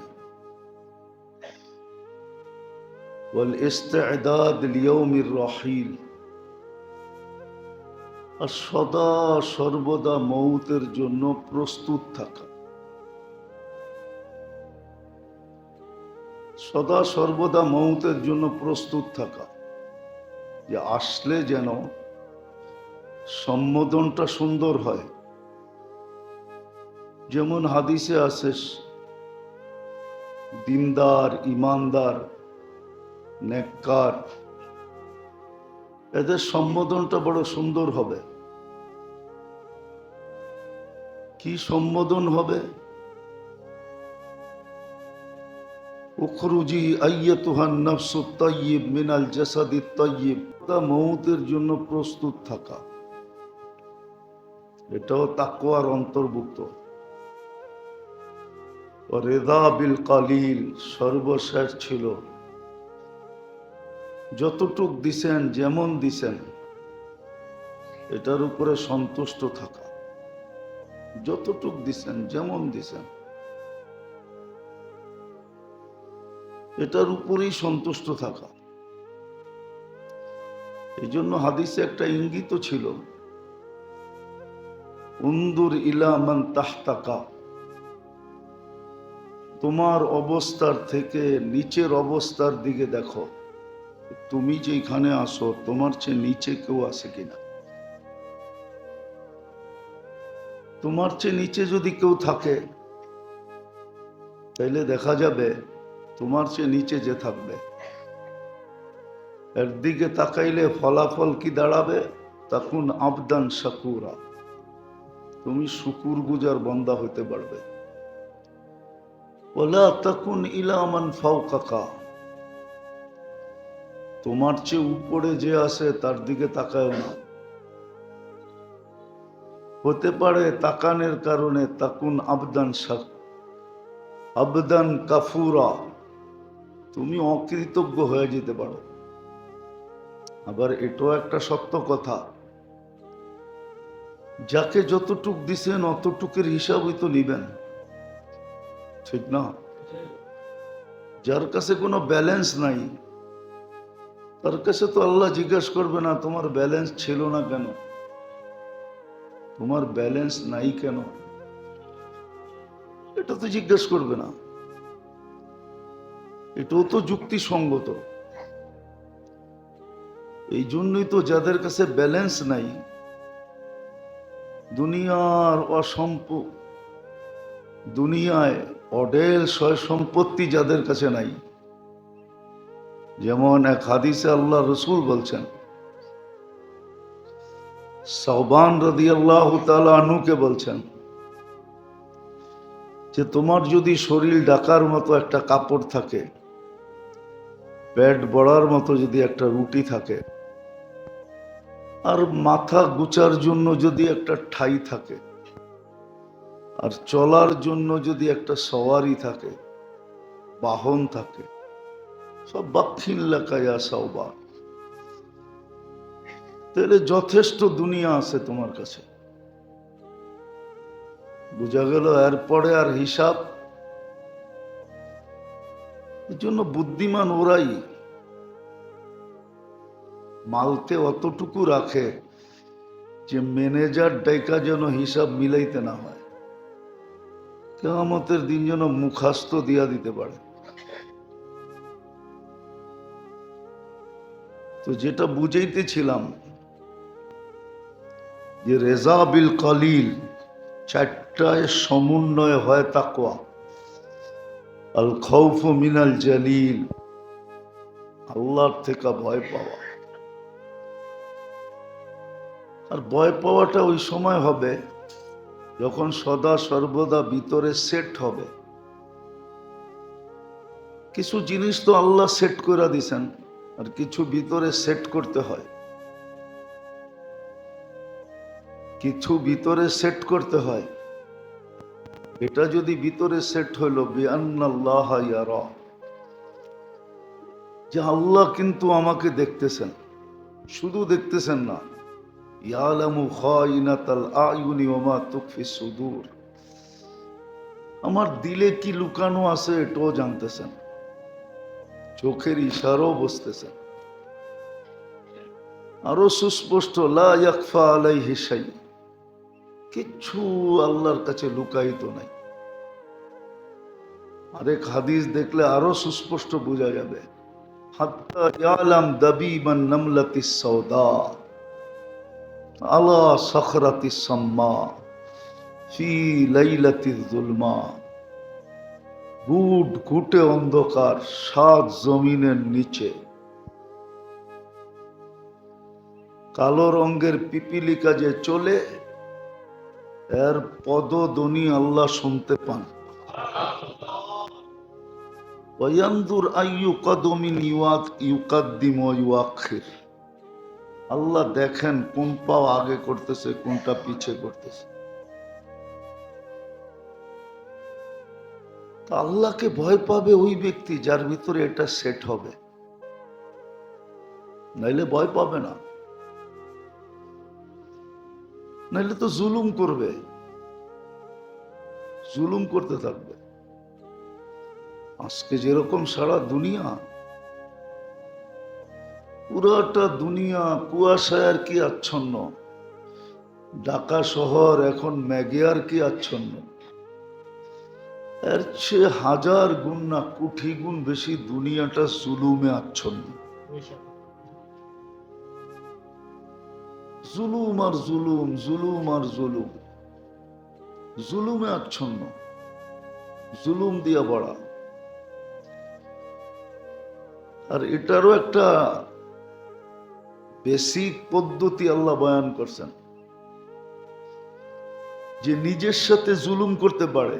ওয়াল ইস্তি'দাদ লিয়াউমির রাহিল, আর সদা সর্বদা মৌতের জন্য প্রস্তুত থাকা। সদা সর্বদা মৌতের জন্য প্রস্তুত থাকা, যে আসলে যেন সম্বোধনটা সুন্দর হয়। যেমন হাদিসে আছে, দিনদার, ইমানদার, নেককার, এদের সম্বোধনটা বড় সুন্দর হবে। কি সম্বোধন হবে? উখরুজি আইয়াতুহান নাফসুত তাইয়্যিব মিনাল জাসাদিত তাইয়্যিব, তা মৌতের জন্য প্রস্তুত থাকা, এটাও তাকওয়ার অন্তর্ভুক্ত। রিদা বিল কালিল, সর্বশেষ ছিল যতটুক দিছেন, যেমন দিছেন, এটার উপরে সন্তুষ্ট থাকা। যতটুক দিছেন, যেমন দিছেন, এটার উপরেই সন্তুষ্ট থাকা। এই জন্য হাদিসে একটা ইঙ্গিত ছিল, উনদুর ইলা মান তাহতাকা, তোমার অবস্থার থেকে নিচের অবস্থার দিকে দেখো। তুমি যেখানে আসো, তোমার চেয়ে নিচে কেউ আছে কিনা। তোমার চেয়ে নিচে যদি কেউ থাকে, তাইলে দেখা যাবে তোমার চেয়ে নিচে যে থাকবে, এর দিকে তাকাইলে ফলাফল কি দাঁড়াবে? তাকুন আবদান শাকুরা, তুমি শুকুর গুজার বান্দা হইতে পারবে। ওয়ালা তাকুন ইলা মান ফাওকাকা, তোমার চেয়ে উপরে যে আছে তার দিকে তাকায়ও না। হতে পারে তাকানের কারণে তাকুন আবদান কাফুরা, তুমি অকৃতজ্ঞ হয়ে যেতে পারো। আবার এটাও একটা সত্য কথা, যাকে যতটুক দিছেন অতটুকের হিসাবই তো নিবেন, ঠিক না? যার কাছে কোনো ব্যালেন্স নাই, তার কাছে তো আল্লাহ জিজ্ঞাসা করবে না তোমার ব্যালেন্স ছিল না কেন, তোমার ব্যালেন্স নাই কেন, এটা তো জিজ্ঞাসা করবে না। এটাও তো যুক্তিসঙ্গত। এই জন্যই তো যাদের কাছে ব্যালেন্স নাই, দুনিয়ায় অঢেল সয় সম্পত্তি যাদের কাছে নাই। যেমন এক হাদিসে আল্লাহ রসুল বলছেন, সাওবান রাদিয়াল্লাহু তাআলা আনহুকে বলছেন যে তোমার যদি শরীর ঢাকার মতো একটা কাপড় থাকে, পেট ভরার মতো যদি একটা রুটি থাকে, আর মাথা গুচার জন্য যদি একটা ঠাই থাকে, আর চলার জন্য যদি একটা সওয়ারি থাকে, বাহন থাকে, সব বাক্ষিন লাকায়া সাওবান, তাহলে যথেষ্ট দুনিয়া আছে তোমার কাছে। বুঝা গেল? এরপরে আর হিসাব। এই জন্য বুদ্ধিমান ওরাই মালকে অতটুকু রাখে যে ম্যানেজার ডাইকা যেন হিসাব মিলাইতে না হয়, কিয়ামতের দিন যেন মুখাস্ত দিয়া দিতে পারে। তো যেটা বুঝাইতেছিলাম, যে রেজা বিল কালিল, চারটায় সমন্বয় হয় তাকওয়া। আল খাউফু মিনাল জালিল, আল্লাহর থেকে ভয় পাওয়া। আর ভয় পাওয়াটা ওই সময় হবে যখন সদা সর্বদা ভিতরে সেট হবে। কিছু জিনিস তো আল্লাহ সেট করে দিছেন, আর কিছু ভিতরে সেট করতে হয়। কিছু ভিতরে সেট করতে হয়। এটা যদি ভিতরে সেট হইল বিআন্নাল্লাহ ইয়ারা, যে আল্লাহ কিন্তু আমাকে দেখতেছেন, শুধু দেখতেছেন না, ইয়ালামু খাইনাতাল আয়ুনি ওয়া মা তুখফি সুদূর, আমার দিলে কি লুকানো আছে এটাও জানতেছেন, চোখের ইশারাও বুঝতেছেন। আরো সুস্পষ্ট, লা ইয়াখফা আলাইহি শাই, কিচ্ছু আল্লাহর কাছে লুকায়িত নাই। আরেক হাদিস দেখলে আরো সুস্পষ্ট বোঝা যাবে, হাত্তা ইয়ালাম দাবিবান নামলাতিস সাওদা আলা সাখরাতিস সাম্মা ফি লাইলাতিজ যুলমা, ঘুট ঘুটে অন্ধকার সাত জমিনের নিচে কালো রঙের পিপিলিকা যে চলে, এর পদধ্বনি আল্লাহ শুনতে পান। ওয়ায়ানজুর আইয়ু কদমিন ইউকাদ্দিম ওয়া ইউআখির, আল্লাহ দেখেন কোন পাও আগে করতেছে কোনটা পিছে করতেছে। তা আল্লাহকে ভয় পাবে ওই ব্যক্তি যার ভিতরে এটা সেট হবে, নাইলে ভয় পাবে না, নাইলে তো জুলুম করবে, জুলুম করতে থাকবে। আজকে যেরকম সারা দুনিয়া, পুরাটা দুনিয়া কুয়াশায় আর কি আচ্ছন্ন, ঢাকা শহর এখন মেঘে আর কি আচ্ছন্ন, এর চেয়ে হাজার গুণ না কোটি গুণ বেশি দুনিয়াটা জুলুমে আচ্ছন্ন। জুলুম আর জুলুম, জুলুম আর জুলুম, জুলুমে আচ্ছন্ন, জুলুম দিয়া বড়া। আর এটারও একটা বেসিক পদ্ধতি আল্লাহ বয়ান করছেন, যে নিজের সাথে জুলুম করতে পারে,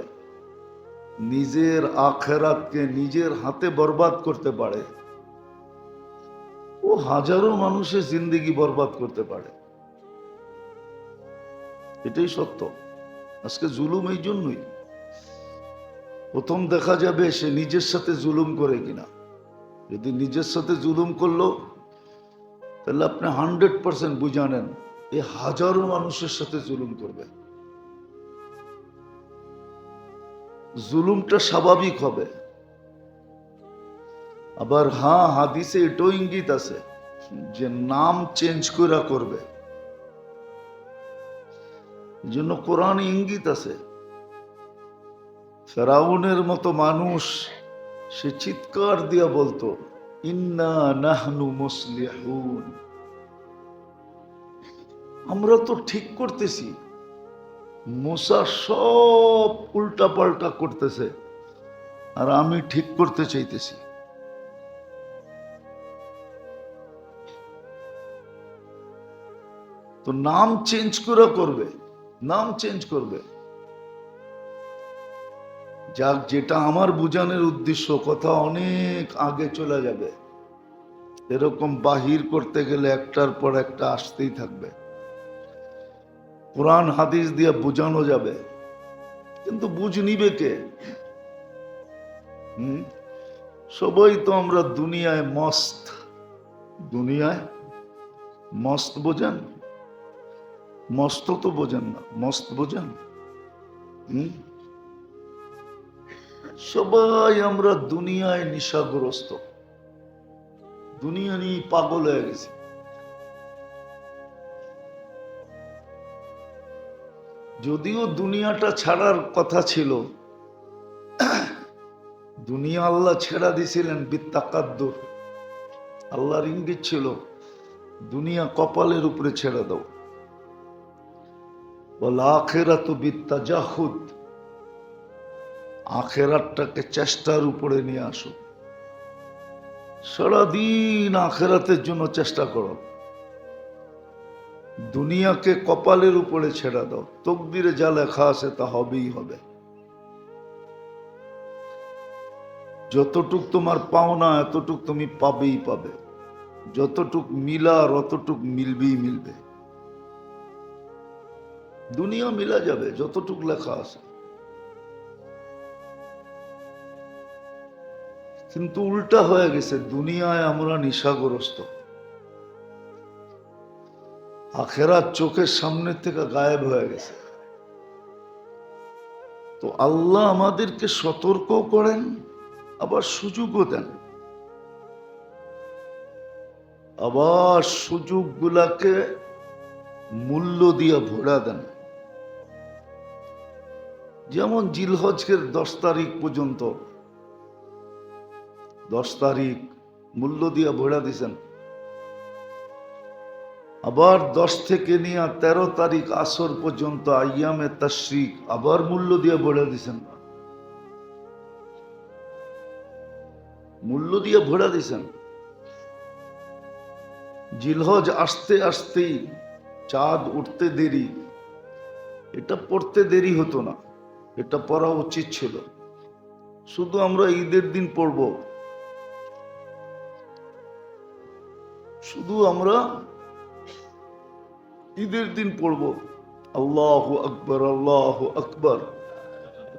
নিজের আখেরাতকে নিজের হাতে বরবাদ করতে পারে, ও হাজারো মানুষের জিন্দেগি বরবাদ করতে পারে। এটাই সত্য। আজকে জুলুম এই জন্যই, প্রথম দেখা যাবে সে নিজের সাথে জুলুম করে কিনা। যদি নিজের সাথে জুলুম করলো, তাহলে আপনি 100% বুঝা নেন এ হাজারো মানুষের সাথে জুলুম করবে। জুলুমটা স্বাভাবিক হবে। আবার হ্যাঁ, হাদিসে এটাও ইঙ্গিত আছে যে নাম চেঞ্জ করে করবে, জন্য কোরআনে ইঙ্গিত আছে। ফেরাউনের মতো মানুষ, সে চিৎকার দিয়া বলতো ইন্না নাহনু মুসলিহুন, আমরা তো ঠিক করতেছি। মুসা সব উল্টা পাল্টা করতেছে আর আমি ঠিক করতে চাইতেছি। তো নাম চেঞ্জ করে করবে, নাম চেঞ্জ করবে। যাক, যেটা আমার বুঝানোর উদ্দেশ্য, কথা অনেক আগে চলে যাবে। এরকম বাহির করতে গেলে একটার পর একটা আসতেই থাকবে। কোরআন হাদিস দিয়ে বুঝানো যাবে, কিন্তু বুঝ নিবে কে? সবাই তো আমরা দুনিয়ায় মস্ত, দুনিয়ায় মস্ত বোঝেন? মস্ত তো বোঝেন না, মস্ত বোঝেন? সবাই আমরা দুনিয়ায় নেশাগ্রস্ত, দুনিয়া নিয়ে পাগল হয়ে গেছি। যদিও দুনিয়াটা ছাড়ার কথা ছিল, দুনিয়া আল্লাহ ছেড়া দিছিলেন বিত্তাকাদ্দুর। আল্লাহর ইঙ্গিত ছিল দুনিয়া কপালের উপরে ছেড়ে দাও, ওয়াল আখিরাতু বিত্তাজাহুদ, আখেরাতটাকে চেষ্টার উপরে নিয়ে আসো। সারাদিন আখেরাতের জন্য চেষ্টা করো, দুনিয়াকে কপালের উপরে ছেড়ে দাও। তকদিরে যা লেখা আছে তা হবেই হবে। যতটুক তোমার পাওনা এতটুক তুমি পাবেই পাবে, যতটুক মিলার অতটুক মিলবেই মিলবে। দুনিয়া মিলা যাবে যতটুক লেখা আছে, কিন্তু উল্টা হয়ে গেছে। দুনিয়ায় আমরা নেশাগ্রস্ত, আখেরাত চোখের সামনে থেকে গায়েব হয়ে গেছে। তো আল্লাহ আমাদেরকে সতর্ক করেন, আবার সুযোগও দেন, আবার সুযোগগুলাকে মূল্য দিয়ে ভরা দেন। যেমন জিলহজের 10 তারিখ পর্যন্ত, 10 তারিখ মূল্য দিয়ে ভরা দিছেন। আবার 10 থেকে নিয়ে 13 তারিখ আসর পর্যন্ত আইয়ামে তাশরিক আবার মূল্য দিয়ে ভরা দিছেন, মূল্য দিয়ে ভরা দিছেন। জিলহজ আসতে আসতেই চাঁদ উঠতে দেরি, এটা পড়তে দেরি হতো না, এটা পড়া উচিত ছিল। শুধু আমরা ঈদের দিন পড়ব, শুধু আমরা ঈদের দিন পড়ব আল্লাহু আকবার, আল্লাহু আকবার,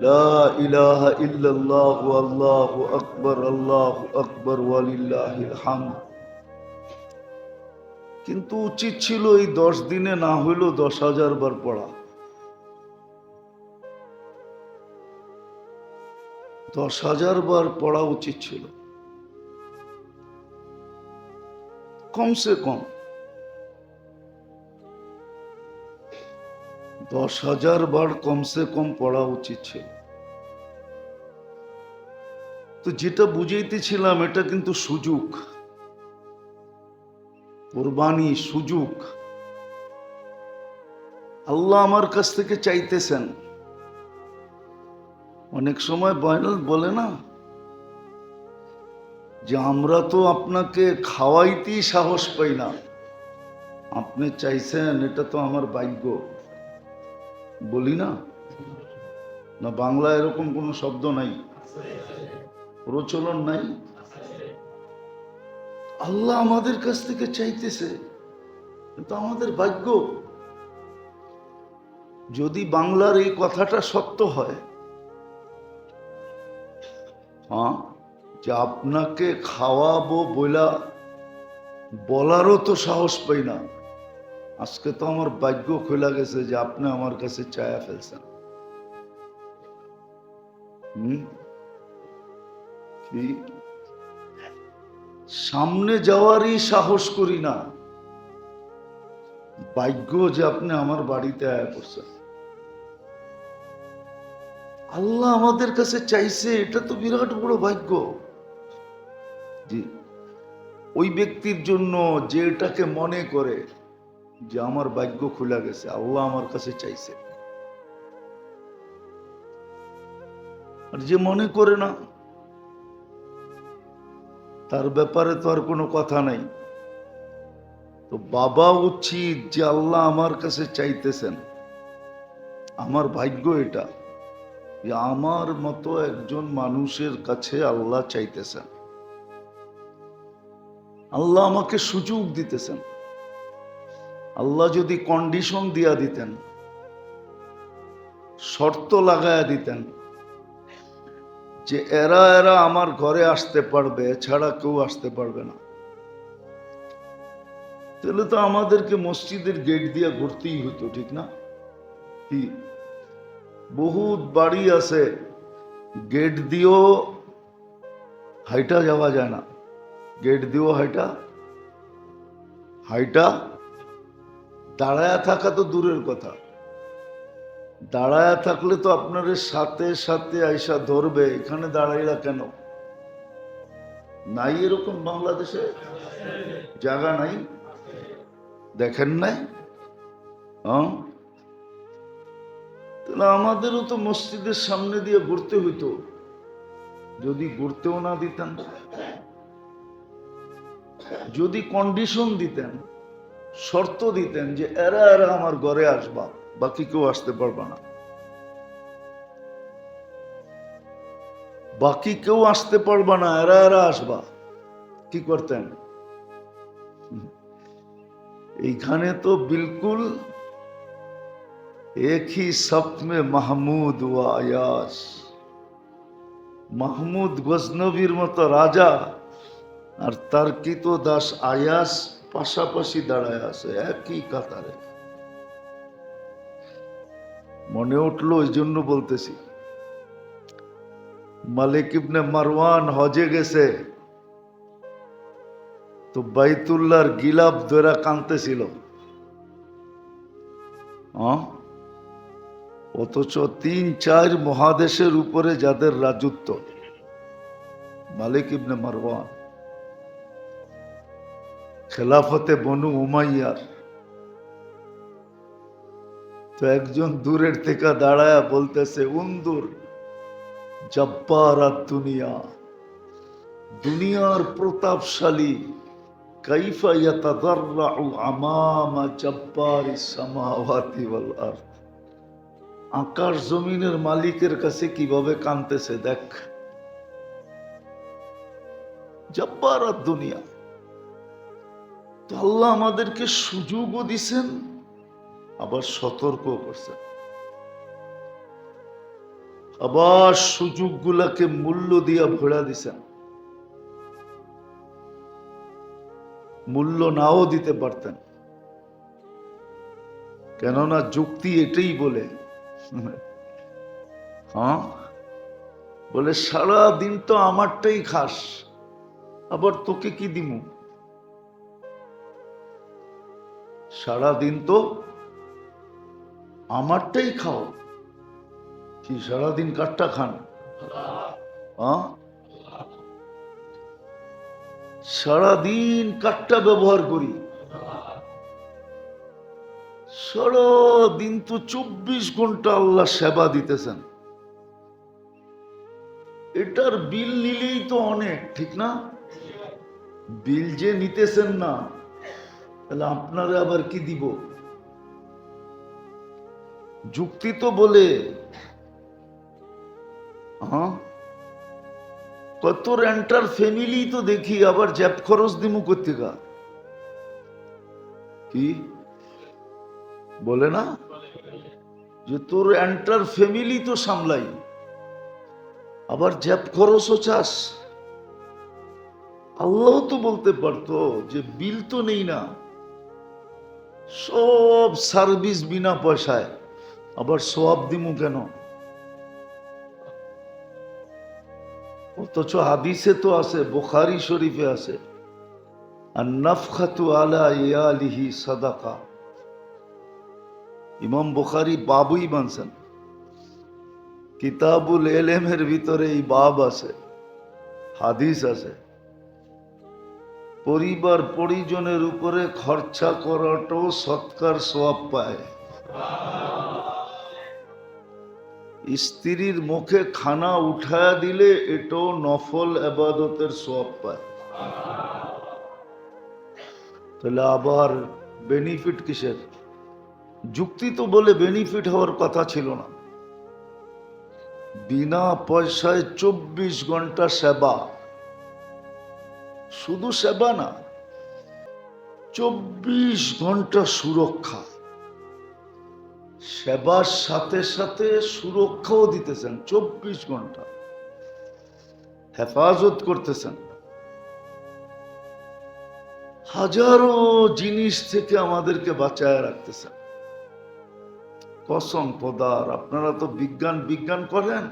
লা ইলাহা ইল্লাল্লাহ, আল্লাহু আকবার, আল্লাহু আকবার, ওয়ালিল্লাহিল হামদ। কিন্তু উচিত ছিল এই 10 দিনে না হইলেও 10,000 বার পড়া, 10,000 বার পড়া উচিত ছিল কমসে কম। 10,000 বার কমসে কম পড়া উচিত ছিল। তো যেটা বুঝাইতেছিলাম, এটা কিন্তু সুযোগ, কোরবানি সুযোগ। আল্লাহ আমার কাছ থেকে চাইতেছেন। অনেক সময় বয়নাল বলে না যে আমরা তো আপনাকে খাওয়াইতেই সাহস পাই না, আপনি চাইছেন, এটা তো আমার ভাগ্য। বলি না, না বাংলা এরকম কোনো শব্দ নাই, প্রচলন নাই? আল্লাহ আমাদের কাছ থেকে চাইতেছে, কিন্তু আমাদের ভাগ্য। যদি বাংলার এই কথাটা সত্য হয়, হ্যাঁ, যে আপনাকে খাওয়াবো বলারও তো সাহস পাই না, আজকে তো আমার ভাগ্য খোলা গেছে যে আপনি আমার কাছে চায়া ফেলছেন। কি সামনে যাওয়ারই সাহস করি না, ভাগ্য যে আপনি আমার বাড়িতে আয়া করছেন। আল্লাহ আমাদের কাছে চাইছে, এটা তো বিরাট বড় ভাগ্য। জি, ওই ব্যক্তির জন্য যে এটাকে মনে করে যে আমার ভাগ্য খুলে গেছে, আল্লাহ আমার কাছে চাইছে। আর যে মনে করে না, তার ব্যাপারে তো আর কোনো কথা নাই। তো বাবা উচিত যে আল্লাহ আমার কাছে চাইতেছেন, আমার ভাগ্য এটা যে আমার মতো একজন মানুষের কাছে আল্লাহ চাইতেছেন, আল্লাহ আমাকে সুযোগ দিতেছেন। আল্লাহ যদি কন্ডিশন দিয়া দিতেন, শর্ত লাগায়া দিতেন যে এরা এরা আমার ঘরে আসতে পারবে, এছাড়া কেউ আসতে পারবে না, তাহলে তো আমাদেরকে মসজিদের গেট দিয়ে ঘুরতেই হতো, ঠিক না? কি বহুত বাড়ি আছে, গেট দিয়েও হাইটা যাওয়া যায় না, গেট দিয়েও হাইটা দাঁড়ায়া থাকা তো দূরের কথা, দাঁড়ায়া থাকলে তো আপনার সাথে সাথে আইসা ধরবে, এখানে দাঁড়াইলা কেন? নাই এরকম বাংলাদেশে জায়গা নাই, দেখেন নাই? তাহলে আমাদেরও তো মসজিদের সামনে দিয়ে ঘুরতে হইতো। যদি ঘুরতেও না দিতেন, যদি কন্ডিশন দিতেন, শর্ত দিতেন যে এরা এরা আমার ঘরে আসবা, বাকি কেউ আসতে পারবে না, বাকি কেউ আসতে পারবে না, এরা এরা আসবা, কি করতেন? এইখানে তো বিলকুল एक ही सप्त में মাহমুদ ও আয়াস, মাহমুদ গজনবীর মতো রাজা আর তার কৃত দাস আয়াস পাশাপাশি দাঁড়ায় আছে একই কাতারে। মনে উঠলো, এই জন্য বলতেছি। মালিক ইবনে মারওয়ান হজে গেছে, তো বাইতুল্লাহর গিলাফ ধরে কাঁদতেছিল। অথচ 3-4 মহাদেশের উপরে যাদের রাজত্ব, মালিক ইবনে মারওয়ান, খেলাফতে বনু উমাইয়ার, তো একজন দূরের থেকে দাঁড়ায়া বলতেছে, উন্দুর জব্বার দুনিয়া, দুনিয়ার প্রতাপশালী কাইফা ইয়াতাদাররাউ আমামা জব্বারিস সামাওয়াতি ওয়াল আরদ, আকাশ জমিনের মালিকের কাছে কিভাবে কাঁদতেছে দেখ। জব্বার দুনিয়া। তো আল্লাহ আমাদেরকে সুযোগও দিছেন, আবার সতর্ক করছেন, আবার সুযোগগুলাকে মূল্য দিয়া ভরা দিছেন। মূল্য নাও দিতে পারতেন, কেননা যুক্তি এটাই বলে। হ্যাঁ, বলে সারা দিন তো আমারটাই খাস, আবার তোকে কি দিমু? সারা দিন তো আমারটাই খাও, কি সারাদিন কাঠটা খান? সারাদিন কাঠটা ব্যবহার করি, সারাদিন তো 24 ঘন্টা আল্লাহ সেবা দিতেছেন। এটার বিল নিলেই তো অনেক, ঠিক না? বিল যে নিতেছেন না, তাহলে আপনারা আবার কি দিব? যুক্তি তো বলে, কত রেন্টার ফ্যামিলি তো দেখি, আবার জ্যাপ খরচ দিমু কোত্থেকা, কি বলে না, যে তোর এন্টার ফ্যামিলি তো সামলাই, আবার জ্যাপ খরচও চাস। আল্লাহ তো বলতে পারতো যে বিল তো নেই না, সব সার্ভিস বিনা পয়সায়, আবার সওয়াব দিমু কেন? অথচ হাদিসে তো আছে, বুখারী শরীফে আছে, আর নাফখাতু আলা ইয়ালিহি সাদাকা। ইমাম বুখারী বাবুই বানছেন, কিতাবুল ইলমের ভিতরে এই বাব আছে, হাদিস আছে, পরিবার পরিজনের উপরে খরচা করাটাও সৎকার সওয়াব পায়। স্ত্রীর মুখে খানা উঠায়া দিলে এটাও নফল ইবাদতের সওয়াব পায়। তাহলে আবার বেনিফিট কিসের? যুক্তি তো বলে বেনিফিট হওয়ার কথা ছিল না। বিনা পয়সায় 24 ঘন্টা সেবা, শুধু সেবা না, 24 ঘন্টা সুরক্ষা, সেবার সাথে সাথে সুরক্ষাও দিতেছেন। 24 ঘন্টা হেফাজত করতেছেন, হাজারো জিনিস থেকে আমাদেরকে বাঁচায় রাখতেছেন। কসম খোদার, আপনারা তো বিজ্ঞান বিজ্ঞান করেন,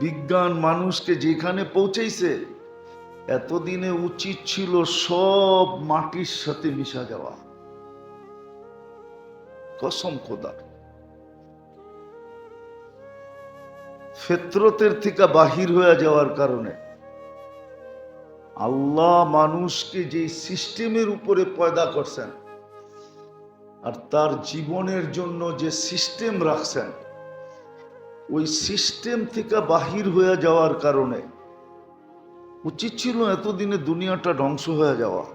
বিজ্ঞান মানুষকে যেখানে পৌঁছেছে, এতদিনে উচিত ছিল সব মাটির সাথে মিশা যাওয়া। কসম খোদার, ফিতরতের থেকে বাহির হয়ে যাওয়ার কারণে আল্লাহ মানুষকে যে সিস্টেমের উপরে পয়দা করছেন, আর তার জীবনের জন্য যে সিস্টেম রাখছেন, ওই সিস্টেম থেকে বাহির হয়ে যাওয়ার কারণে উচিত ছিল এতদিনে দুনিয়াটা ধ্বংস হয়ে যাওয়া।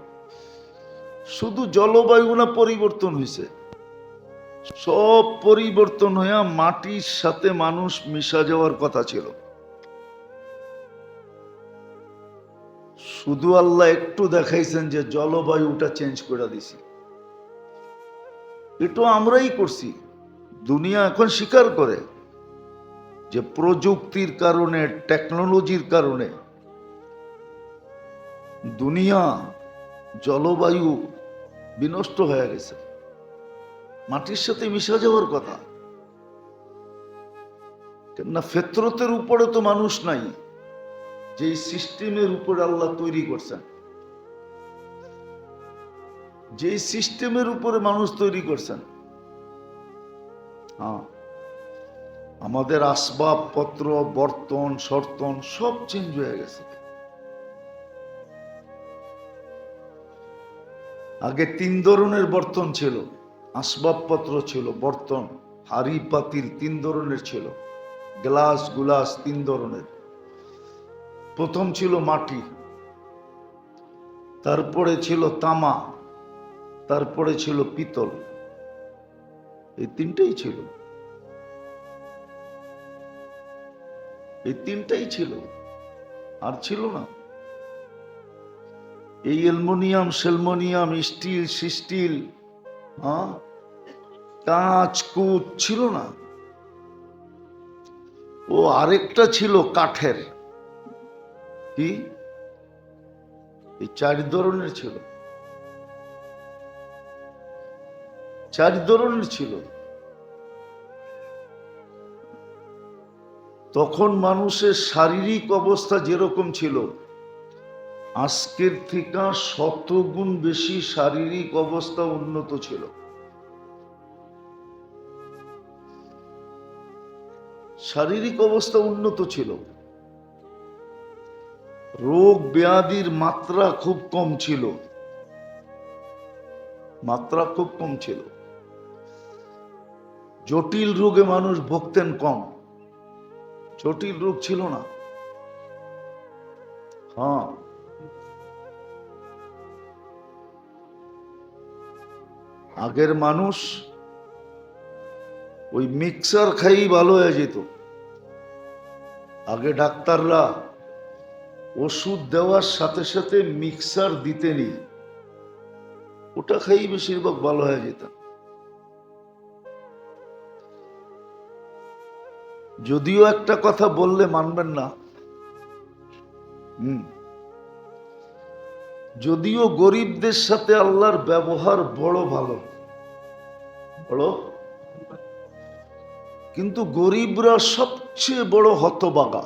শুধু জলবায়ু না পরিবর্তন হয়েছে, সব পরিবর্তন হয়ে মাটির সাথে মানুষ মিশা যাওয়ার কথা ছিল। শুধু আল্লাহ একটু দেখাইছেন যে জলবায়ুটা চেঞ্জ করে দিছি। এটা আমরাই করছি। দুনিয়া এখন স্বীকার করে যে প্রযুক্তির কারণে, টেকনোলজির কারণে দুনিয়া জলবায়ু বিনষ্ট হয়ে গেছে, মাটির সাথে মিশে যাওয়ার কথা। কেননা ফিতরতের উপরে তো মানুষ নাই, যে সিস্টেমের উপরে আল্লাহ তৈরি করছেন, যে সিস্টেমের উপরে মানুষ তৈরি করছেন। হ্যাঁ, আমাদের আসবাবপত্র, বর্তন সর্তন সব চেঞ্জ হয়ে গেছে। আগে 3 ধরনের বর্তন ছিল, আসবাবপত্র ছিল, বর্তন হাড়ি পাতিল 3 ধরনের ছিল, গ্লাস গুলাস 3 ধরনের। প্রথম ছিল মাটি, তারপরে ছিল তামা, তারপরে ছিল পিতল। এই 3টাই ছিল, এই 3টাই ছিল, আর ছিল না। এই অ্যালুমিনিয়াম সেলমোনিয়াম স্টিল সিস্টিল, হ্যাঁ, কাঁচ কুচ ছিল না। ও আরেকটা ছিল কাঠের, কি, এই 4 ধরনের ছিল, 4 ধরনের ছিল। তখন মানুষের শারীরিক অবস্থা যেরকম ছিল, আজকের থেকে 100 গুণ বেশি শারীরিক অবস্থা উন্নত ছিল। শারীরিক অবস্থা উন্নত ছিল, রোগ ব্যাধির মাত্রা খুব কম ছিল, মাত্রা খুব কম ছিল। জটিল রোগে মানুষ ভুগতেন কম, জটিল রোগ ছিল না। হ্যাঁ, আগের মানুষ ওই মিক্সার খাই ভালো হয়ে যেত। আগে ডাক্তাররা ওষুধ দেওয়ার সাথে সাথে মিক্সার দিতেনি, ওটা খাই বেশিরভাগ ভালো হয়ে যেত। যদিও একটা কথা বললে মানবেন না, যদিও গরিবদের সাথে আল্লাহর ব্যবহার বড় ভালো, বড়, কিন্তু গরিবরা সবচেয়ে বড় হতভাগা।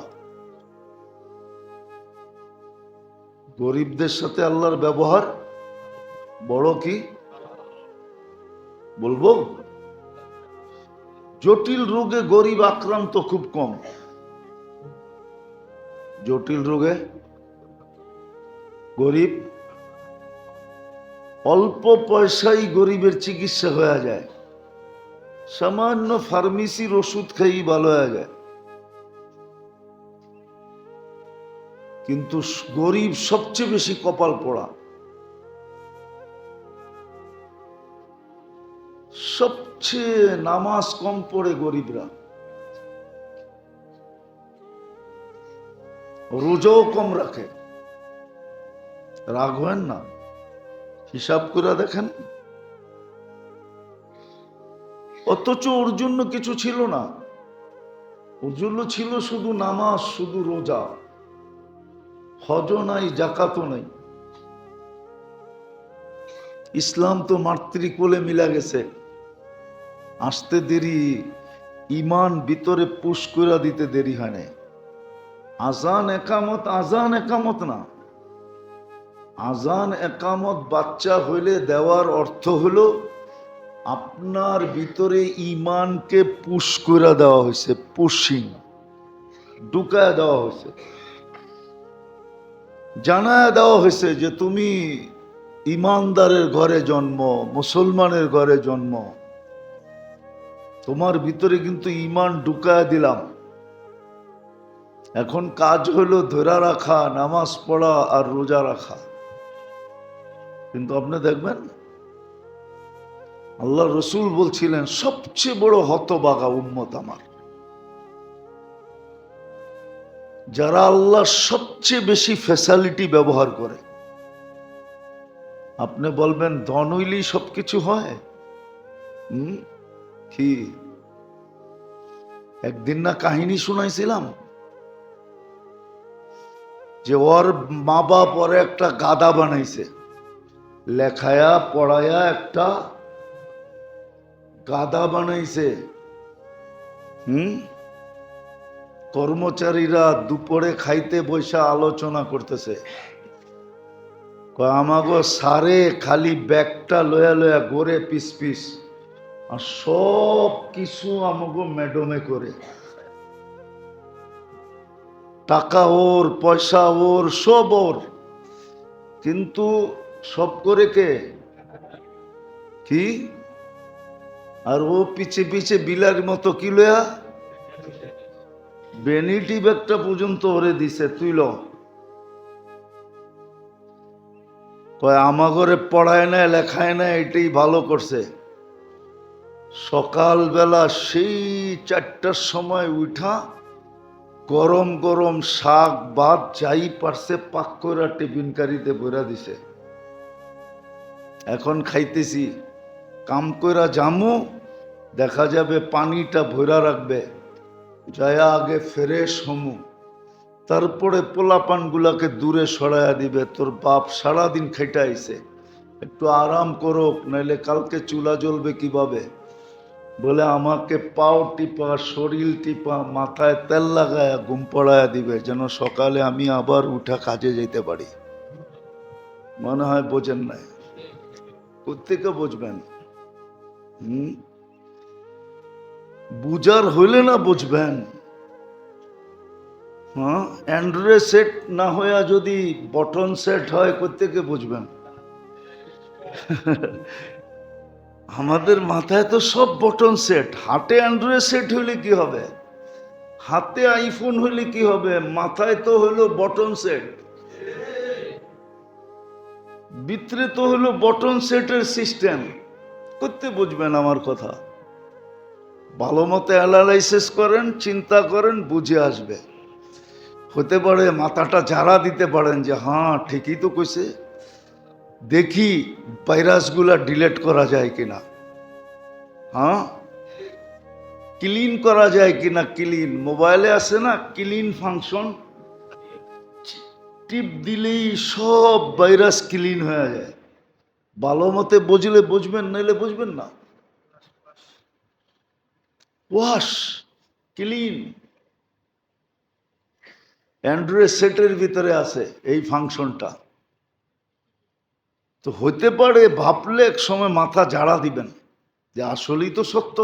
গরিবদের সাথে আল্লাহর ব্যবহার বড় কি বলবো? জটিল রোগে গরিব আক্রান্ত খুব কম, জটিল রোগে গরিব, অল্প পয়সায় গরিবের চিকিৎসা হয়ে যায়, সামান্য ফার্মেসির ওষুধ খেয়েই ভালো হয়ে যায়। কিন্তু গরিব সবচেয়ে বেশি কপাল পোড়া, সবচেয়ে নামাজ কম পড়ে গরিবরা, রোজাও কম রাখে। রাগ হয় না, হিসাব করে দেখেন। অথচ ওর জন্য কিছু ছিল না, ওর জন্য ছিল শুধু নামাজ, শুধু রোজা, হজ নাই, জাকাতও নাই। ইসলাম তো মাতৃকোলে মিলা গেছে, আসতে দেরি, ইমান ভিতরে পুশ করে দিতে দেরি হয় না। আজান একামত, আজান একামত না, আজান একামত বাচ্চা হইলে দেওয়ার অর্থ হলো আপনার ভিতরে ইমানকে পুশ করে দেওয়া হয়েছে, পুশিং, ঢুকায় দেওয়া হয়েছে, জানায় দেওয়া হয়েছে যে তুমি ইমানদারের ঘরে জন্ম, মুসলমানের ঘরে জন্ম, তোমার ভিতরে কিন্তু ইমান ঢুকায় দিলাম। এখন কাজ হলো ধরে রাখা, নামাজ পড়া আর রোজা রাখা। কিন্তু আপনি দেখবেন আল্লাহ রসুল বলছিলেন সবচেয়ে বড় হতভাগা উম্মত আমার, যারা আল্লাহর সবচেয়ে বেশি ফ্যাসিলিটি ব্যবহার করে। আপনি বলবেন ধন হইলেই সবকিছু হয়? কি একদিন না কাহিনী শুনাইছিলাম যে ওর মা বাপ ওরে একটা গাদা বানাইছে, লেখায়া পড়ায়া একটা গাদা বানাইছে। কর্মচারীরা দুপুরে খাইতে বৈশা আলোচনা করতেছে, আমাগো সারে খালি ব্যাগটা লয়া লয়া গোরে পিস পিস, আর সব কিছু আমাগো ম্যাডমে করে, টাকা ওর, পয়সা ওর, সব ওর, কিন্তু সব করে কে? কি? আর ও পিছে পিছে বিলার মতো কি লয়া, ভ্যানিটি ব্যাগটা পর্যন্ত ওরে দিছে, তুই ল। কয় আমাগরে পড়ায় না, লেখায় না, এটাই ভালো করছে। সকালবেলা সেই 4টার সময় উঠা গরম গরম শাক ভাত যাই পারছে পাক করে টিফিন কারিতে ভরা দিছে। এখন খাইতেছি, কাম কইরা জামু, দেখা যাবে পানিটা ভরা রাখবে, যায়া আগে ফ্রেশ হমু, তারপরে পোলাপান গুলাকে দূরে সরাইয়া দিবে। তোর বাপ সারাদিন খাইটা আইছে, একটু আরাম করুক, নাইলে কালকে চুলা জ্বলবে কিভাবে। বলে আমাকে পাও টিপা, শরীর টিপা, মাথায় তেল লাগায়া ঘুম পড়ায়া দিবে, যেন সকালে আমি আবার উঠা কাজে যেতে পারি। মনে হয় বোঝেন নাই? প্রত্যেকে বুঝবেন। বুঝার হইলে না বুঝবেন। হ্যাঁ, অ্যান্ড্রয়েড সেট না হইয়া যদি বটন সেট হয়, প্রত্যেকে বুঝবেন। আমাদের মাথায় তো সব বটন সেট। হাতে অ্যান্ড্রয়েড সেট হইলে কি হবে, হাতে আইফোন হইলে কি হবে, মাথায় তো হইলো বটন সেট, ভিতরে তো হইলো বটন সেটের সিস্টেম। করতে বুঝবেন আমার কথা, ভালো মতো অ্যানালাইসিস করেন, চিন্তা করেন, বুঝে আসবে। হতে পারে মাথাটা ঝাড়া দিতে পারেন যে হ্যাঁ ঠিকই তো কইছে, দেখি ভাইরাসগুলা ডিলিট করা যায় কিনা, হ্যাঁ ক্লিন করা যায় কিনা। ক্লিন মোবাইলে আছে না ক্লিন ফাংশন, টিপ দিলেই সব ভাইরাস ক্লিন হয়ে যায়। ভালো মতে বুঝলে বুঝবেন, নাইলে বুঝবেন না। ওয়াশ ক্লিন অ্যান্ড্রয়েড সেটের ভিতরে আছে এই ফাংশনটা। তো হতে পারে ভাবলে এক সময় মাথা ঝাড়া দিবেন যে আসলেই তো সত্য।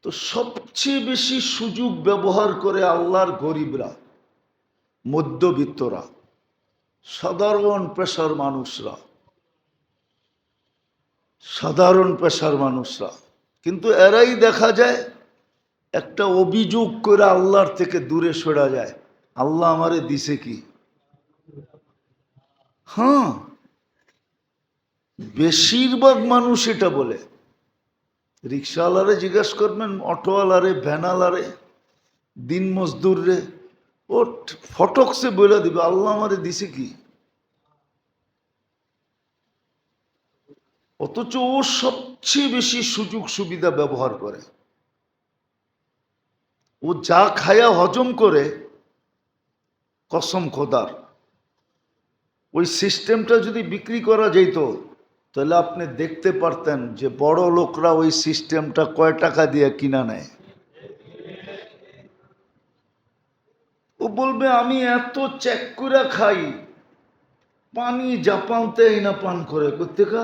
তো সবচেয়ে বেশি সুযোগ ব্যবহার করে আল্লাহর গরিবরা, মধ্যবিত্তরা, সাধারণ পেশার মানুষরা, সাধারণ পেশার মানুষরা। কিন্তু এরাই দেখা যায় একটা অভিযোগ করে আল্লাহর থেকে দূরে সরে যায়, আল্লাহ আমারে দিছে কি। হ্যাঁ, বেশিরভাগ মানুষ এটা বলে। রিক্সাওয়ালারে জিজ্ঞেস করবেন, অটোওয়ালারে, ভ্যানালারে, দিন মজদুর রে, ও ফটকসে বলে দিবে আল্লাহ আমারে দিছে কি। অথচ ও সবচেয়ে বেশি সুযোগ সুবিধা ব্যবহার করে। ও যা খায়া হজম করে, কসম খোদার, ওই সিস্টেমটা যদি বিক্রি করা যেত, তাহলে আপনি দেখতে পারতেন যে বড় লোকরা ওই সিস্টেমটা কয় টাকা দিয়ে কিনা নেয়। ও বলবে আমি এত চেক করে খাই, পানি জাপানতে না পান করে কোথেকা।